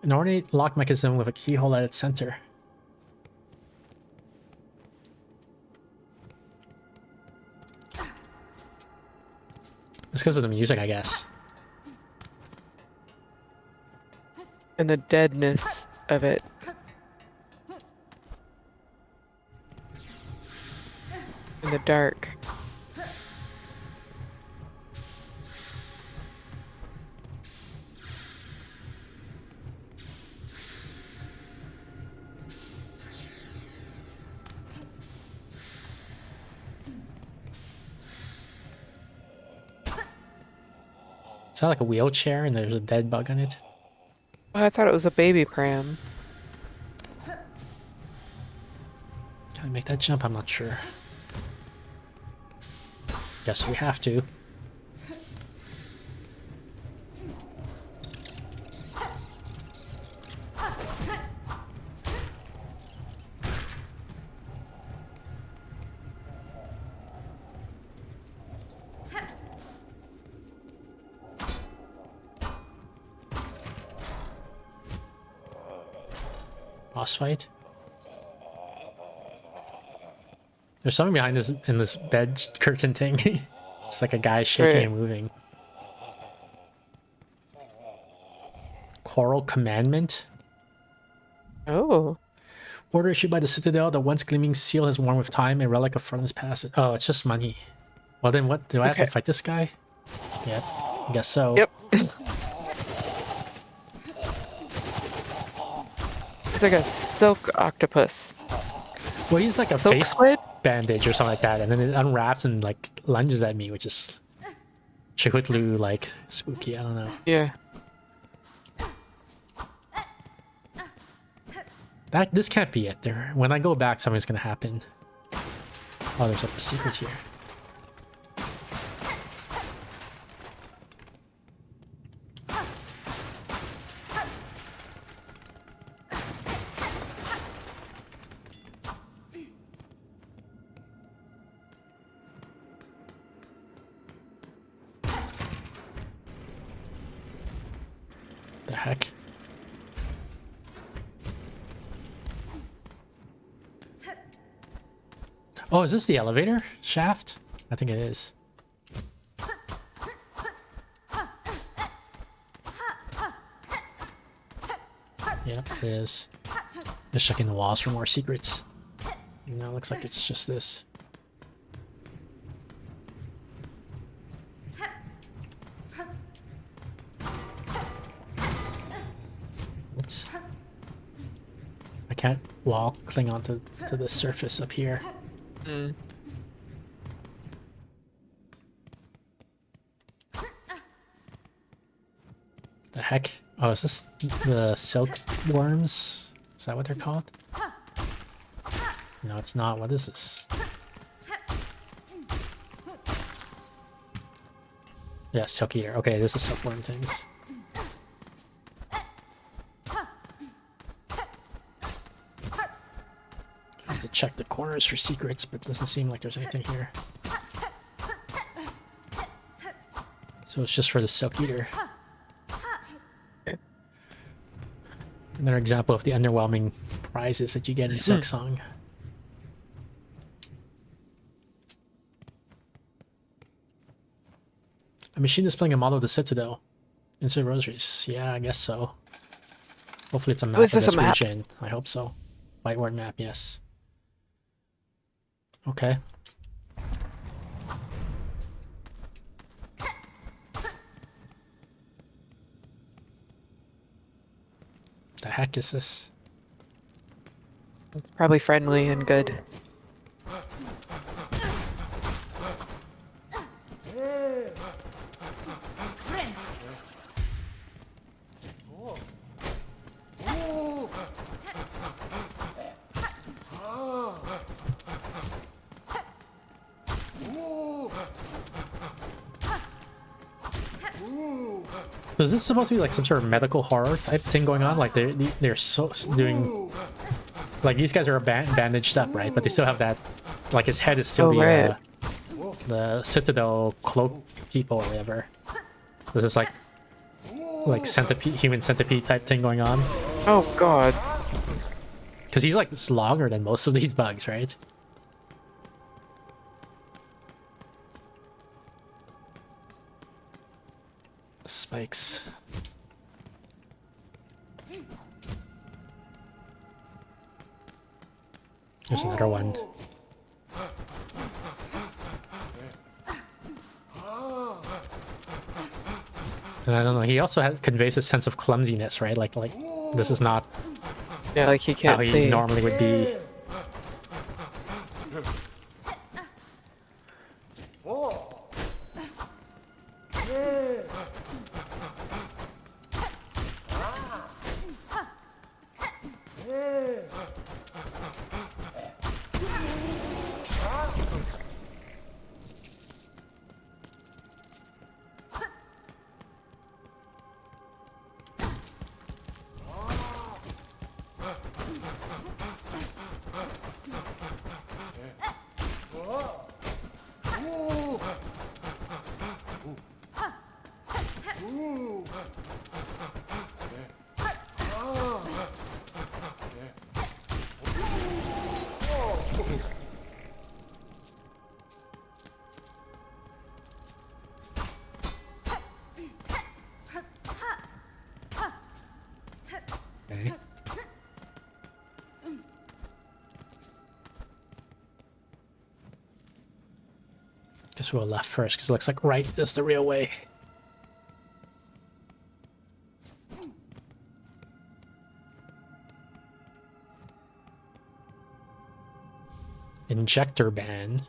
An ornate lock mechanism with a keyhole at its center. It's because of the music, I guess. And the deadness of it. In the dark. Is that like a wheelchair and there's a dead bug on it? Oh, I thought it was a baby pram. Can I make that jump? I'm not sure. Guess we have to. Boss fight. There's something behind this in this bed curtain thing. It's like a guy shaking Right. and moving. Choral commandment. Oh. Order issued by the Citadel. The once gleaming seal has worn with time, a relic of Furnace Passage. Oh, it's just money. Well then, what do I have to Okay. fight this guy? Yep, I guess so. Yep. It's like a silk octopus. Well, he's like a Silk face squid? bandage or something like that, and then it unwraps and like lunges at me, which is Chihutlu like spooky. I don't know. Yeah. This can't be it. There, when I go back, something's gonna happen. Oh, there's a secret here. The heck? Oh, is this the elevator shaft? I think it is. Yep, it is. Just checking the walls for more secrets. No, it looks like it's just this. Oops. I can't cling onto the surface up here. Mm. The heck? Oh, is this the silk worms? Is that what they're called? No, it's not. What is this? Yeah, silk eater. Okay, this is silkworm things. I have to check the corners for secrets, but it doesn't seem like there's anything here. So it's just for the silk eater. Another example of the underwhelming prizes that you get in Silksong. A machine displaying a model of the Citadel. Insert rosaries. Yeah, I guess so. Hopefully it's a map is of this this a map? region. I hope so. Whiteward map, yes. Okay. The heck is this? It's probably friendly and good. So is this supposed to be like some sort of medical horror type thing going on? Like they're so doing, like these guys are bandaged up, right? But they still have that, like his head is still Oh, right. the Citadel cloak people or whatever. This is like centipede, human centipede type thing going on. Oh god. Because he's like longer than most of these bugs, right? Spikes. There's another one. And I don't know, he also conveys a sense of clumsiness, right? Like this is not Yeah, like he how can't he see. normally would be. Okay. Guess we'll go left first because it looks like right is the real way. Injector ban.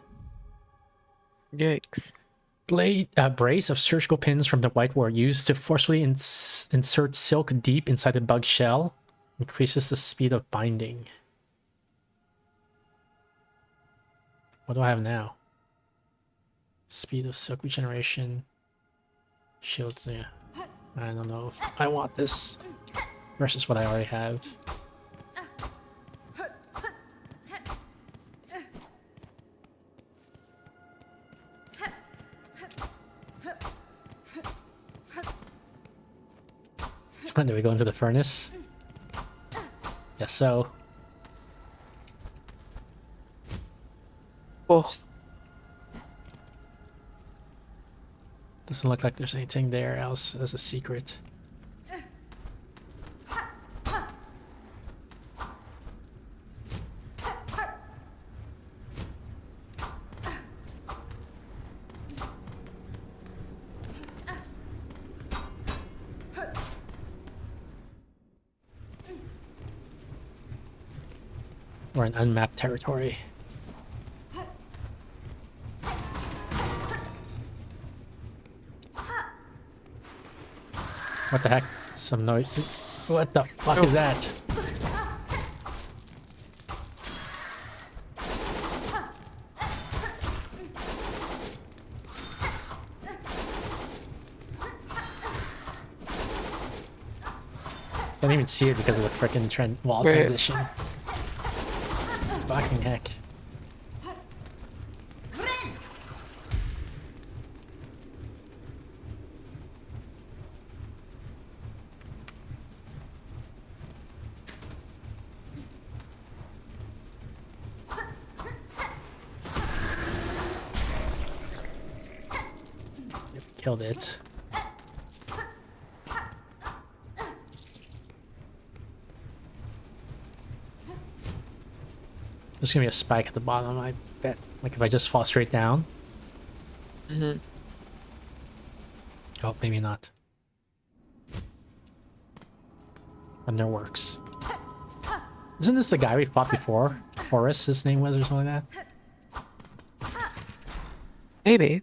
Yikes. Brace of surgical pins from the white were used to forcefully insert silk deep inside the bug shell. Increases the speed of binding. What do I have now? Speed of silk regeneration. Shields, yeah. I don't know if I want this versus what I already have. When do we go into the furnace? Guess so. Oh, Doesn't look like there's anything there else as a secret. We're in unmapped territory. What the heck? Some noise. What the fuck is that? Can't even see it because of the frickin' wall Right. transition. Fucking heck. Killed it. There's gonna be a spike at the bottom, I bet. Like if I just fall straight down. mm-hmm. Oh, maybe not. Thunder works. Isn't this the guy we fought before? Horace, his name was, or something like that? Maybe.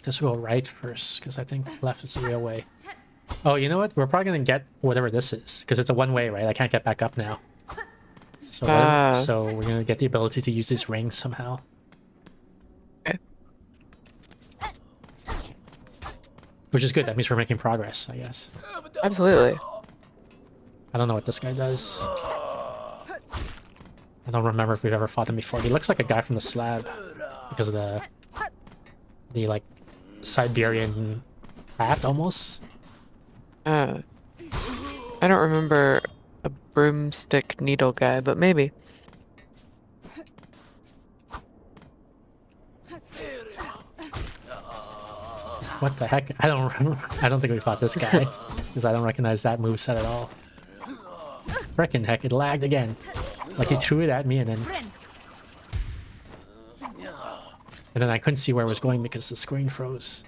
Just go right first, because I think left is the real way. Oh, you know what? We're probably gonna get whatever this is, because it's a one-way, right? I can't get back up now. So, so we're gonna get the ability to use these rings somehow. Okay. Which is good. That means we're making progress, I guess. Absolutely. I don't know what this guy does. I don't remember if we've ever fought him before. He looks like a guy from the slab because of the like Siberian hat almost. I don't remember a broomstick needle guy, but maybe. What the heck? I don't remember. I don't think we fought this guy because I don't recognize that moveset at all. Frickin' heck, it lagged again. Like he threw it at me and then I couldn't see where it was going because the screen froze.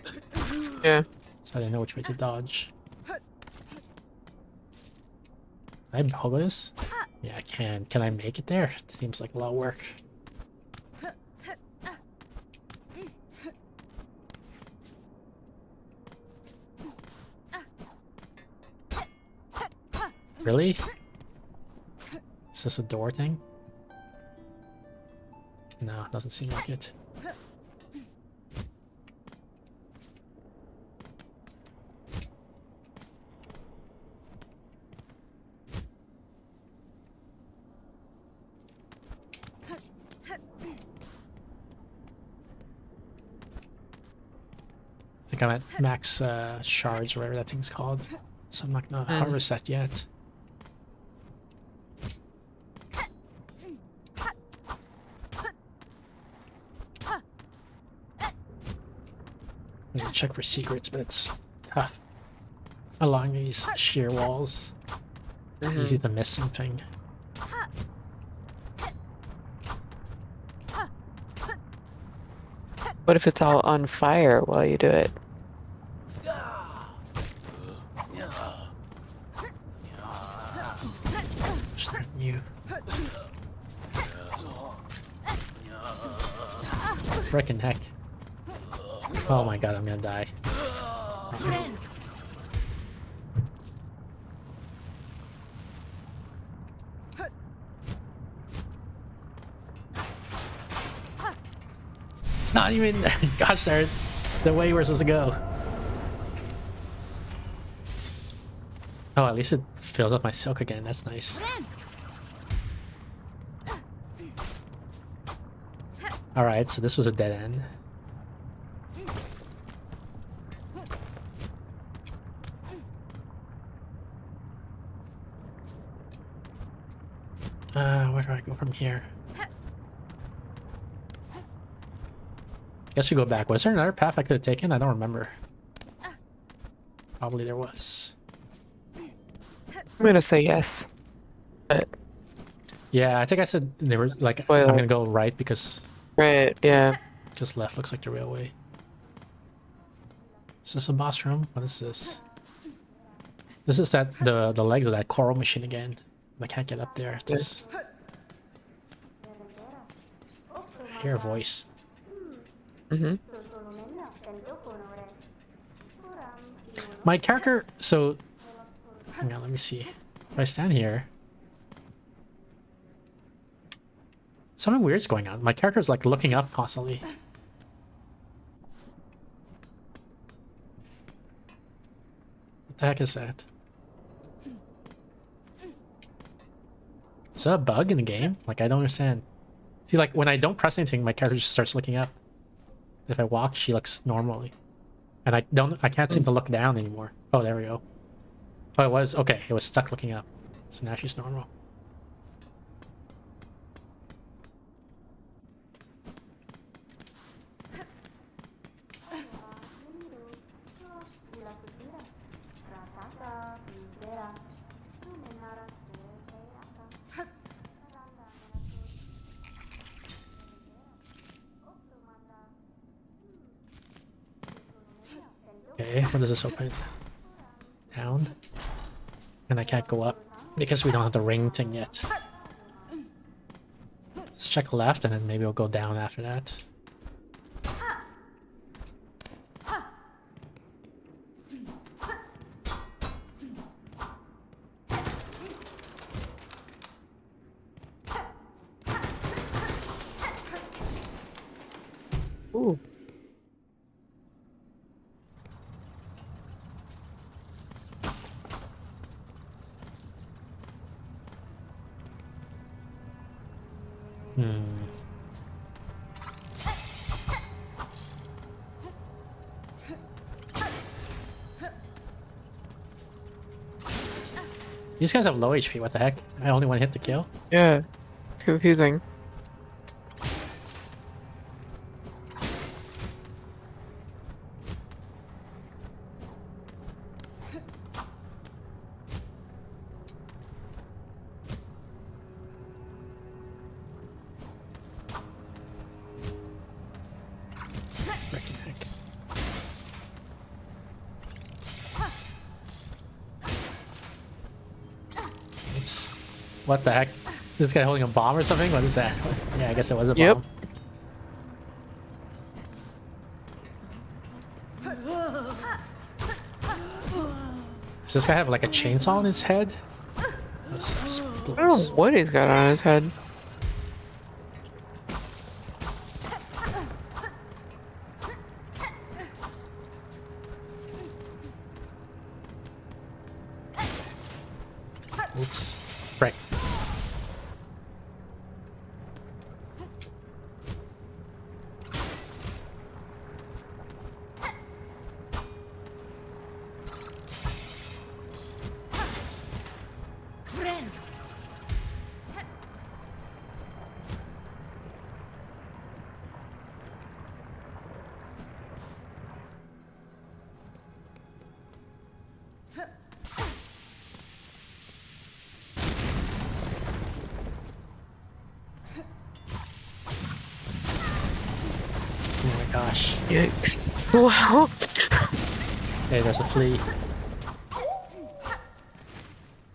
Yeah. So I didn't know which way to dodge. Can I pogo this? Yeah, I can. Can I make it there? It seems like a lot of work. Really? Is this a door thing? No, doesn't seem like it. I think I'm at max shards or whatever that thing's called. So I'm not gonna harvest that yet. I'm gonna check for secrets, but it's tough along these sheer walls. Easy to miss something. What if it's all on fire while you do it? You. Frickin' heck. Oh my god, I'm gonna die. It's not even gosh darn the way we're supposed to go. Oh, at least it fills up my silk again. That's nice. Alright, so this was a dead end. Where do I go from here? Guess we go back. Was there another path I could have taken? I don't remember. Probably there was. I'm gonna say yes. But Yeah, I think I said there was like Spoiler. I'm gonna go right because right, yeah. just left looks like the real way. Is this a boss room? What is this? This is that the legs of that coral machine again. I can't get up there. This. I hear a voice. My character. So, hang on. Let me see. If I stand here, something weird's going on. My character's like looking up constantly. What the heck is that? Is that a bug in the game? Like, I don't understand. See, like, when I don't press anything, my character just starts looking up. If I walk, she looks normally. And I can't seem to look down anymore. Oh, there we go. Oh, it was, okay, it was stuck looking up. So now she's normal. Okay, what does this open? Down? And I can't go up because we don't have the ring thing yet. Let's check left and then maybe we'll go down after that. Ooh. These guys have low HP, what the heck? I only want to hit the kill? Yeah. Confusing. Frickin' heck. Oops. What the heck? This guy holding a bomb or something? What is that? Yeah, I guess it was a bomb. Yep. Does this guy have like a chainsaw on his head? This I don't explodes. know what he's got on his head. Oops. Right. Oh my gosh. Yikes. Wow. Hey, there's a flea.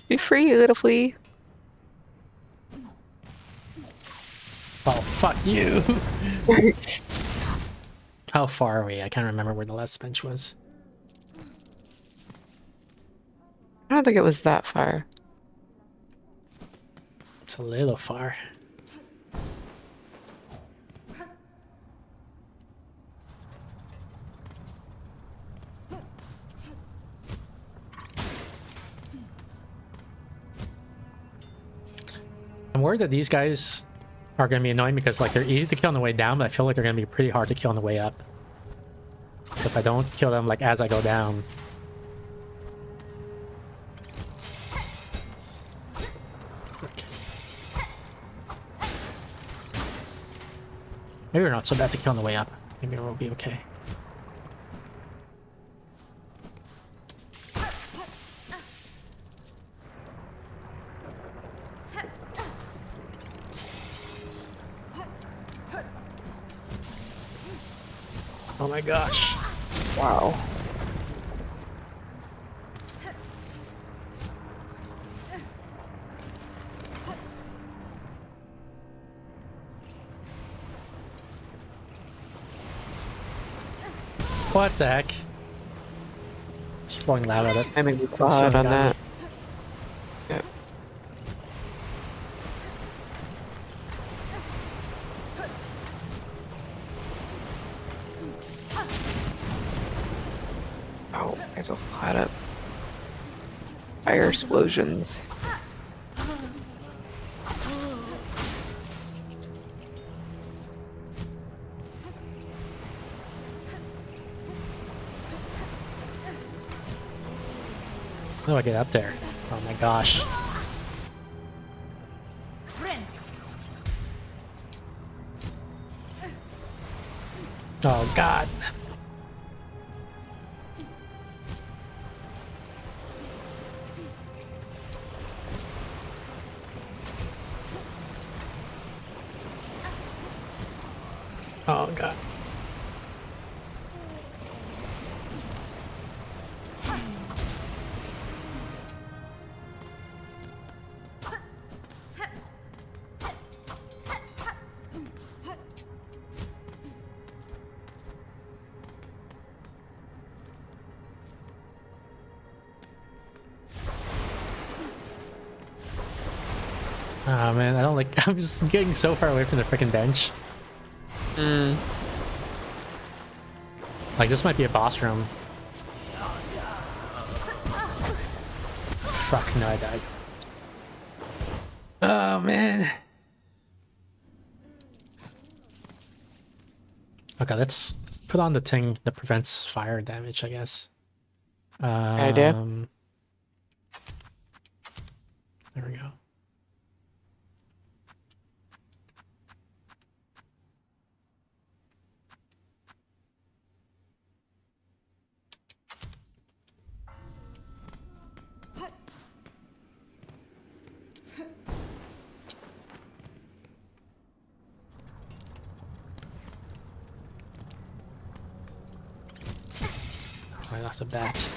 Be free, you little flea. Oh, fuck you. How far are we? I can't remember where the last bench was. I don't think it was that far. It's a little far. I'm worried that these guys are going to be annoying because like they're easy to kill on the way down, but I feel like they're going to be pretty hard to kill on the way up. So if I don't kill them like as I go down. Maybe we're not so bad to kill on the way up. Maybe we'll be okay. Oh my gosh. Wow. What the heck? Just flowing loud at it. I mean, we So caught on got that. me. Yep. Oh, there's a lot of fire explosions. How do I get up there? Oh my gosh. Oh god. Oh god. Oh man, I don't like. I'm just getting so far away from the freaking bench. Like this might be a boss room. Fuck no, I died. Oh man. Okay, let's put on the thing that prevents fire damage, I guess. Idea. There we go. Right off the bat.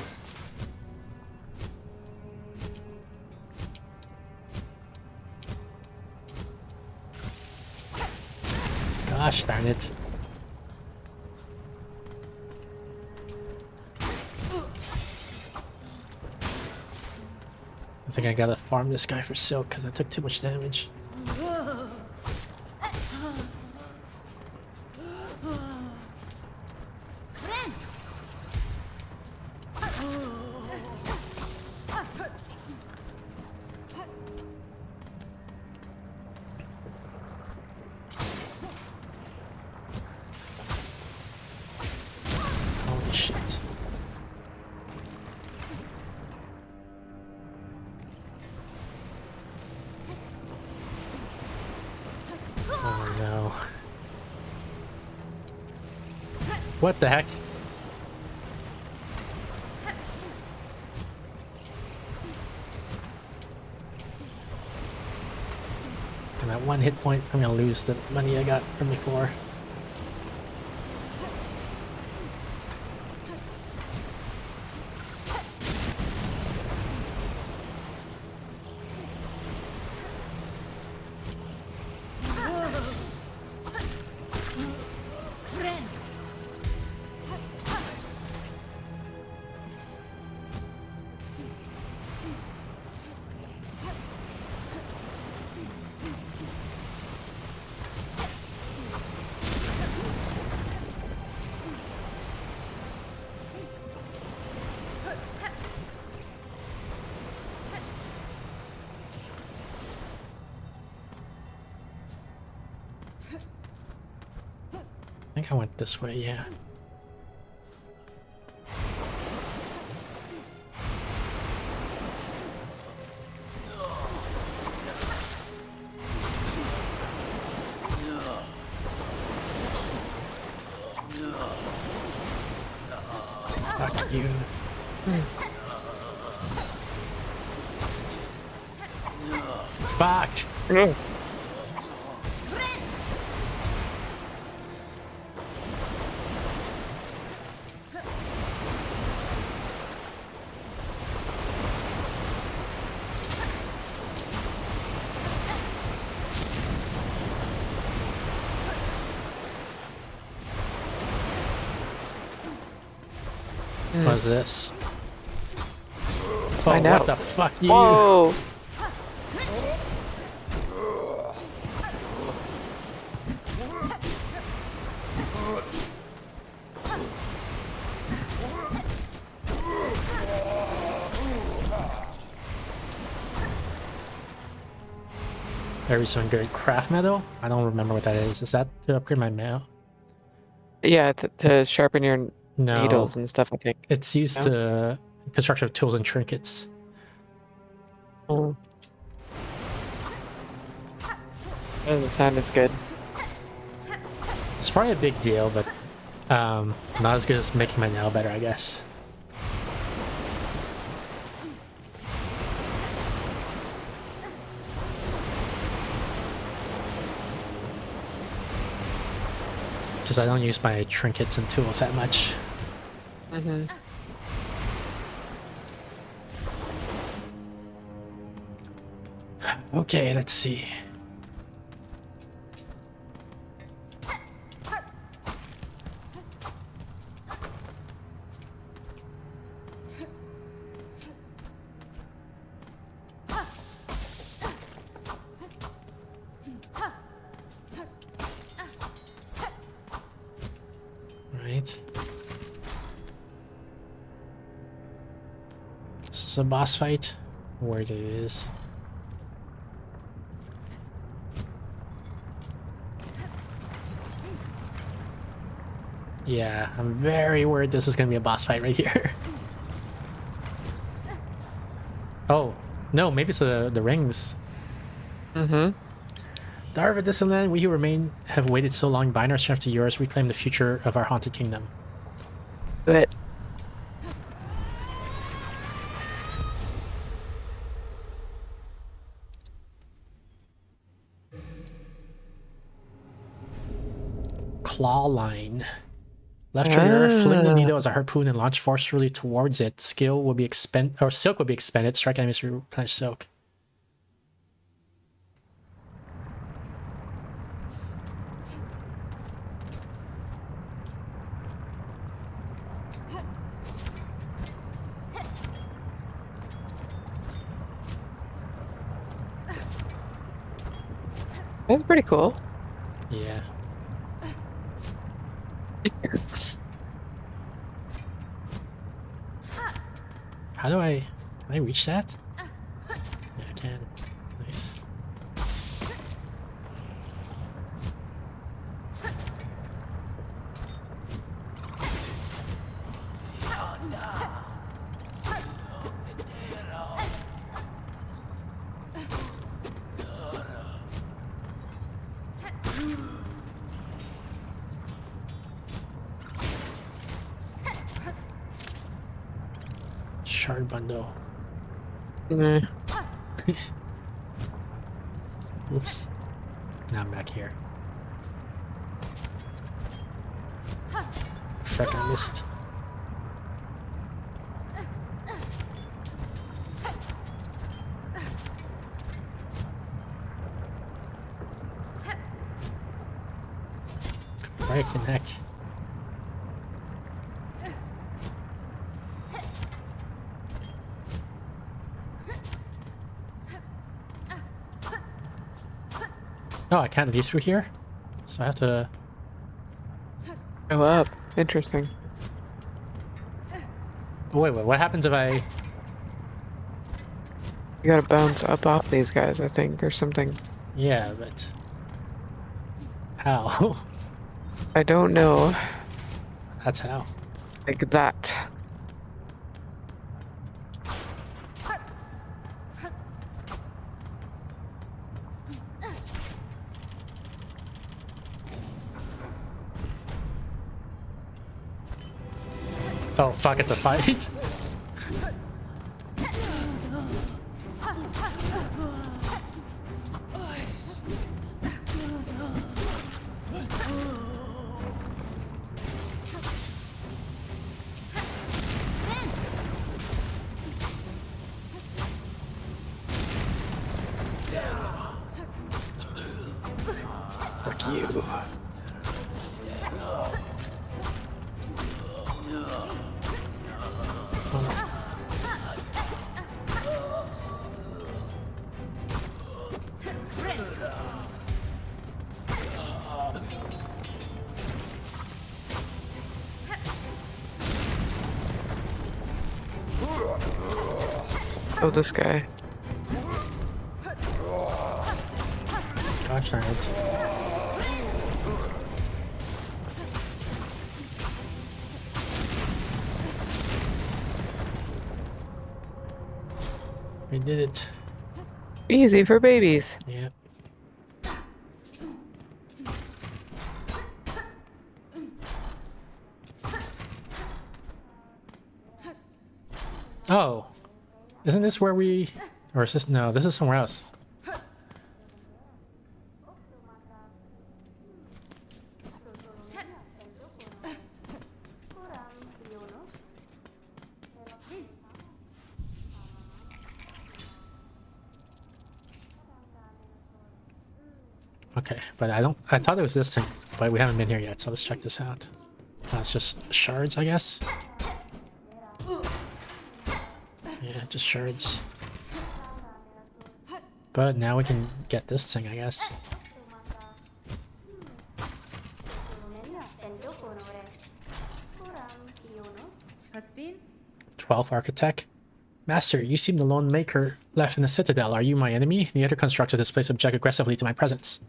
Gosh darn it. I think I gotta farm this guy for silk because I took too much damage. Holy shit. Oh no. What the heck? And at 1 hit point, I'm gonna lose the money I got from before. I think I went this way, yeah. Fuck you. Fuck! Mm. What is this? find what out. the fuck, you? Whoa! Very some good craft metal. I don't remember what that is. Is that to upgrade my mail? Yeah, to sharpen your No, needles and stuff, I think. it's used No? to construction of tools and trinkets. Mm. Doesn't sound as good. It's probably a big deal, but not as good as making my nail better, I guess. Because I don't use my trinkets and tools that much. Mm-hmm. Okay, let's see. Right. This is a boss fight. Where it is. Yeah, I'm very worried this is gonna be a boss fight right here. Oh, no, maybe it's the rings. Mm-hmm. Daughter of a distant land, we who remain have waited so long, bind our strength to yours, reclaim the future of our haunted kingdom. But Claw line. Left trigger, fling the needle as a harpoon and launch forcefully towards it. Skill will be expended, or silk will be expended. Strike enemies to replenish silk. That's pretty cool. Yeah. How do I... Can I reach that? Yeah, I can. Nice. Shard bundle. Nah. Oops. Now I'm back here. Frick, I missed. Frick the neck. Oh, I can't leave through here? So I have to... Go up. Interesting. Oh, wait, what happens if I... You gotta bounce up off these guys, I think. There's something. Yeah, but... How? I don't know. That's how. Like that. Oh, fuck, it's a fight? Fuck you. Oh, this guy. Gosh darn it. We did it. Easy for babies. Yeah. Oh. Isn't this where we... Or is this... No, this is somewhere else. Okay, but I don't... I thought it was this thing, but we haven't been here yet, so let's check this out. It's just shards, I guess. Yeah, just shards. But now we can get this thing, I guess. 12 Architect. Master, you seem the lone maker left in the Citadel. Are you my enemy? The other constructors display subject aggressively to my presence.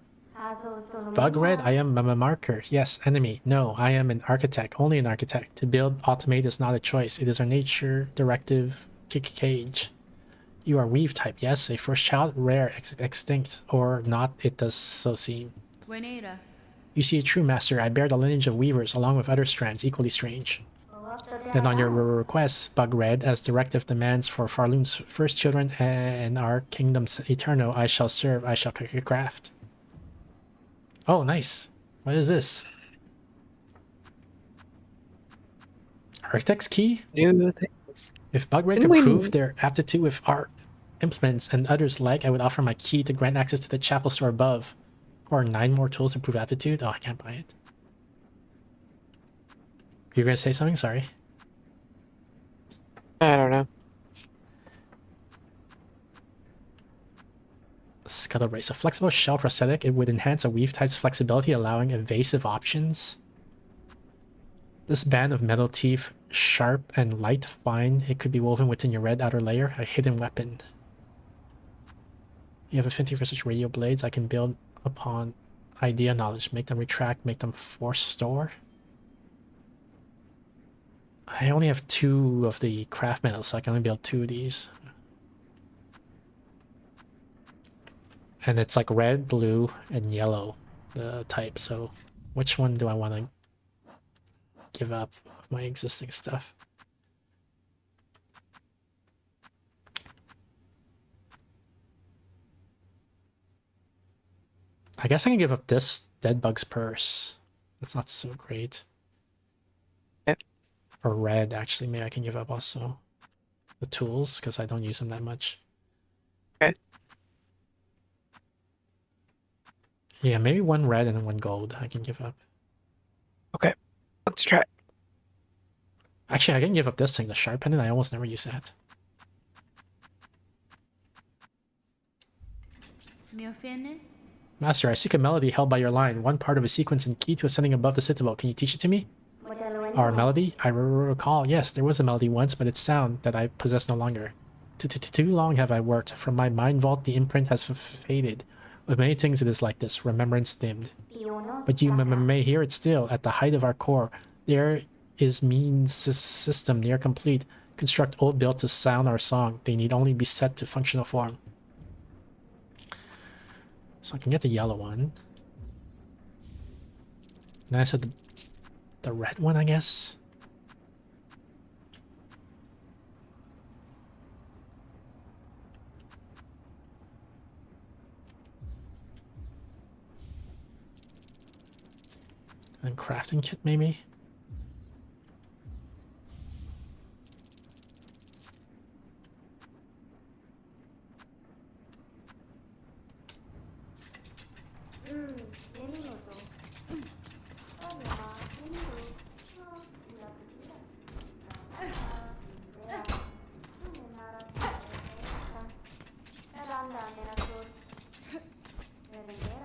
Bug Red, I am a marker. Yes, enemy. No, I am an architect. Only an architect. To build automate is not a choice. It is our nature directive. Kick cage. You are weave type. Yes, a first child, rare, extinct, or not. It does so seem. You see a true master. I bear the lineage of weavers along with other strands equally strange. Then on your request, Bug Red, as directive demands for Farloon's first children and our kingdoms eternal, I shall serve, I shall craft. Oh, nice. What is this? Architect's key? New things. If Bug Red could prove their aptitude with art implements and others like, I would offer my key to grant access to the chapel store above. Or 9 more tools to prove aptitude? Oh, I can't buy it. You're gonna say something? Sorry. I don't know. Scuttle Brace. A flexible shell prosthetic. It would enhance a weave type's flexibility, allowing evasive options. This band of metal teeth, sharp and light, fine. It could be woven within your red outer layer. A hidden weapon. You have affinity for such radio blades. I can build upon idea knowledge. Make them retract. Make them force store. I only have 2 of the craft metals, so I can only build 2 of these. And it's like red, blue, and yellow, the type. So which one do I want to give up of my existing stuff? I guess I can give up this Deadbug's Purse. That's not so great. Or red, actually. Maybe I can give up also the tools, because I don't use them that much. Okay. Yeah, maybe 1 red and then 1 gold I can give up. Okay, let's try. Actually, I can give up this thing, the sharp pendant. I almost never use that. Master, I seek a melody held by your line. One part of a sequence and key to ascending above the citadel. Can you teach it to me? Our melody? I recall. Yes, there was a melody once, but its sound that I possess no longer. Too long have I worked. From my mind vault, the imprint has faded. With many things, it is like this. Remembrance dimmed. But you may hear it still. At the height of our core, there is means system near complete. Construct old built to sound our song. They need only be set to functional form. So I can get the yellow one. Then I said the red one, I guess. And crafting kit, maybe?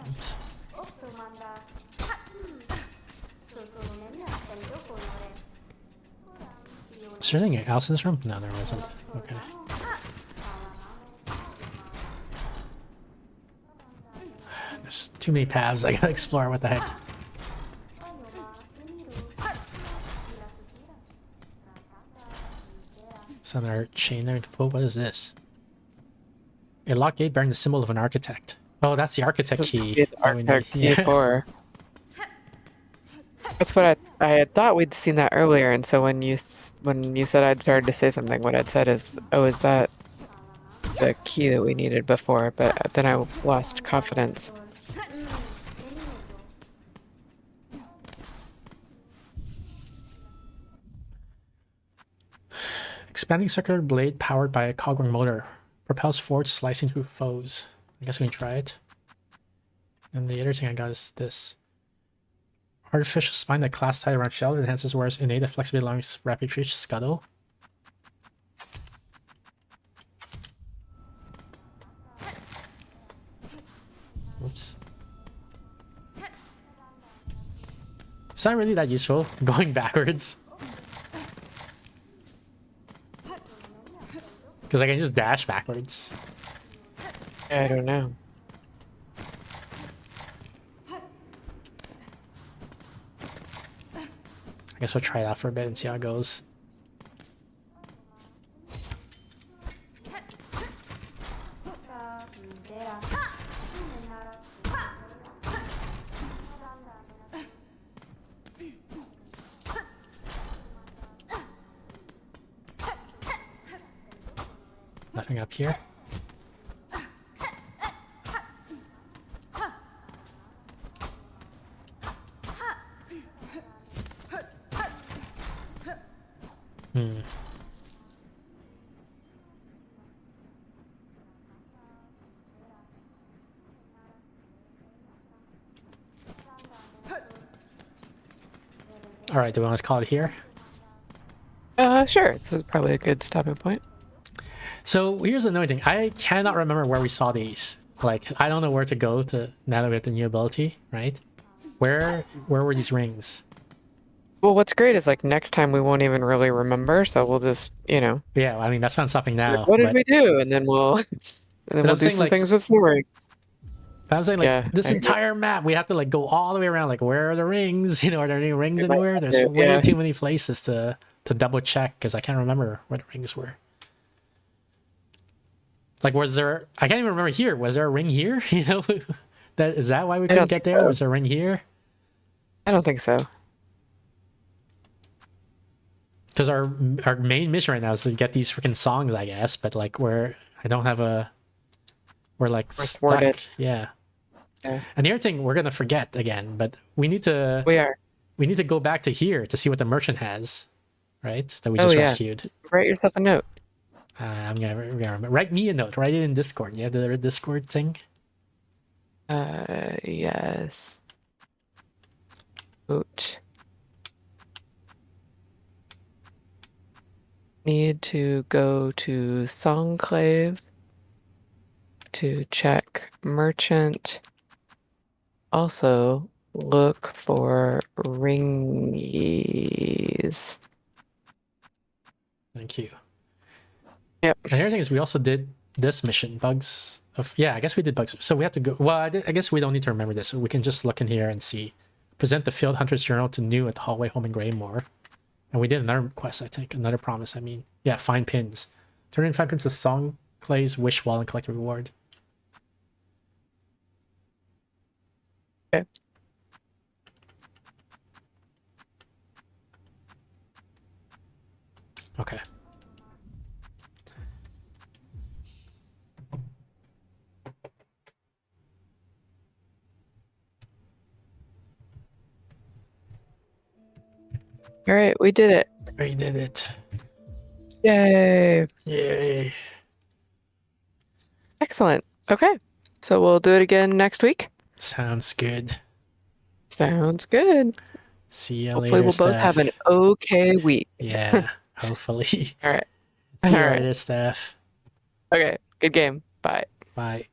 Oops. Is there anything else in this room? No, there wasn't. Okay. There's too many paths I gotta explore. What the heck? There's another chain there to pull. What is this? A lock gate bearing the symbol of an architect. Oh, that's the architect key. Architect key 4. That's what I had thought we'd seen that earlier, and so when you said I'd started to say something, what I'd said is, oh, is that the key that we needed before? But then I lost confidence. Expanding circular blade powered by a cogwheel motor. Propels forward, slicing through foes. I guess we can try it. And the other thing I got is this. Artificial spine that clasps tight around shell enhances wearer's innate flexibility, allowing rapid reach. Scuttle. Oops. It's not really that useful going backwards. Because I can just dash backwards. I don't know. I guess we'll try it out for a bit and see how it goes. Nothing up here. All right, do we want to call it here? Sure. This is probably a good stopping point. So here's another thing. I cannot remember where we saw these. Like, I don't know where to go to now that we have the new ability, right? Where were these rings? Well, what's great is like next time we won't even really remember, so we'll just, Yeah, I mean that's why I'm stopping like, now. what did But, we do? And then we'll I'm do saying some like things with some rings. I was saying like Yeah, this I agree. entire map we have to like go all the way around. Like, where are the rings? Are there any rings We might anywhere? have There's to, way yeah. too many places to double check because I can't remember where the rings were. Like, was there? I can't even remember here. Was there a ring here? Is that why we couldn't don't get think there? so. Was there a ring here? I don't think so. Because our main mission right now is to get these freaking songs, I guess. But like, we're like We're stuck. thwarted. Yeah. Yeah. And the other thing we're gonna forget again, but we need to We are. go back to here to see what the merchant has, right? That we Oh, just yeah. rescued. Write yourself a note. I'm gonna remember. Write me a note. Write it in Discord. You have the Discord thing. Yes. Note. Need to go to Songclave to check merchant. Also, look for ringies. Thank you. Yep. And the other thing is we also did this mission, bugs of I guess we did bugs. So we have to go. Well, I guess we don't need to remember this. We can just look in here and see. Present the Field Hunter's Journal to New at the Hallway Home in Greymore. And we did another quest, I think. Another promise, I mean. Yeah, find pins. Turn in 5 pins to Songclave's Wish Wall and collect a reward. Okay. Okay. All right, we did it. We did it. Yay. Yay. Excellent. Okay. So we'll do it again next week. Sounds good. Sounds good. See you Hopefully later, we'll both Steph. have an okay week. Yeah, hopefully. All right. See you All right. later, Steph. Okay. Good game. Bye. Bye.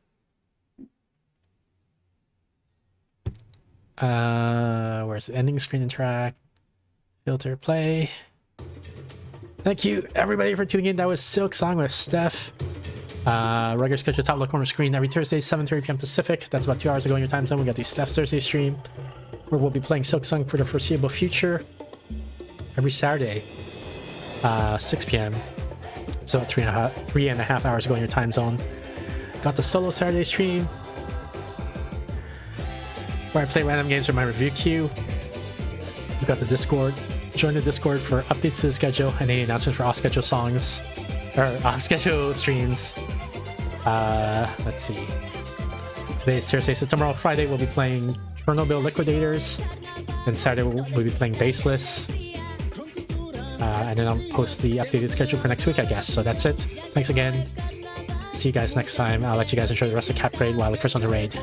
Where's the ending screen interact? Filter play. Thank you everybody for tuning in. That was Silksong with Steph. Regular schedule top left corner screen every Thursday, 7:30 p.m. Pacific. That's about 2 hours ago in your time zone. We got the Steph's Thursday stream where we'll be playing Silksong for the foreseeable future. Every Saturday, 6 p.m. So 3.5 hours ago in your time zone. Got the solo Saturday stream where I play random games with my review queue. We got the Discord. Join the Discord for updates to the schedule and any announcements for off-schedule songs or off-schedule streams. Let's see. Today is Thursday, so tomorrow, Friday, we'll be playing Chernobyl Liquidators. Then Saturday, we'll be playing Baseless. And then I'll post the updated schedule for next week, I guess. So that's it. Thanks again. See you guys next time. I'll let you guys enjoy the rest of Cap Raid while I look for something to raid.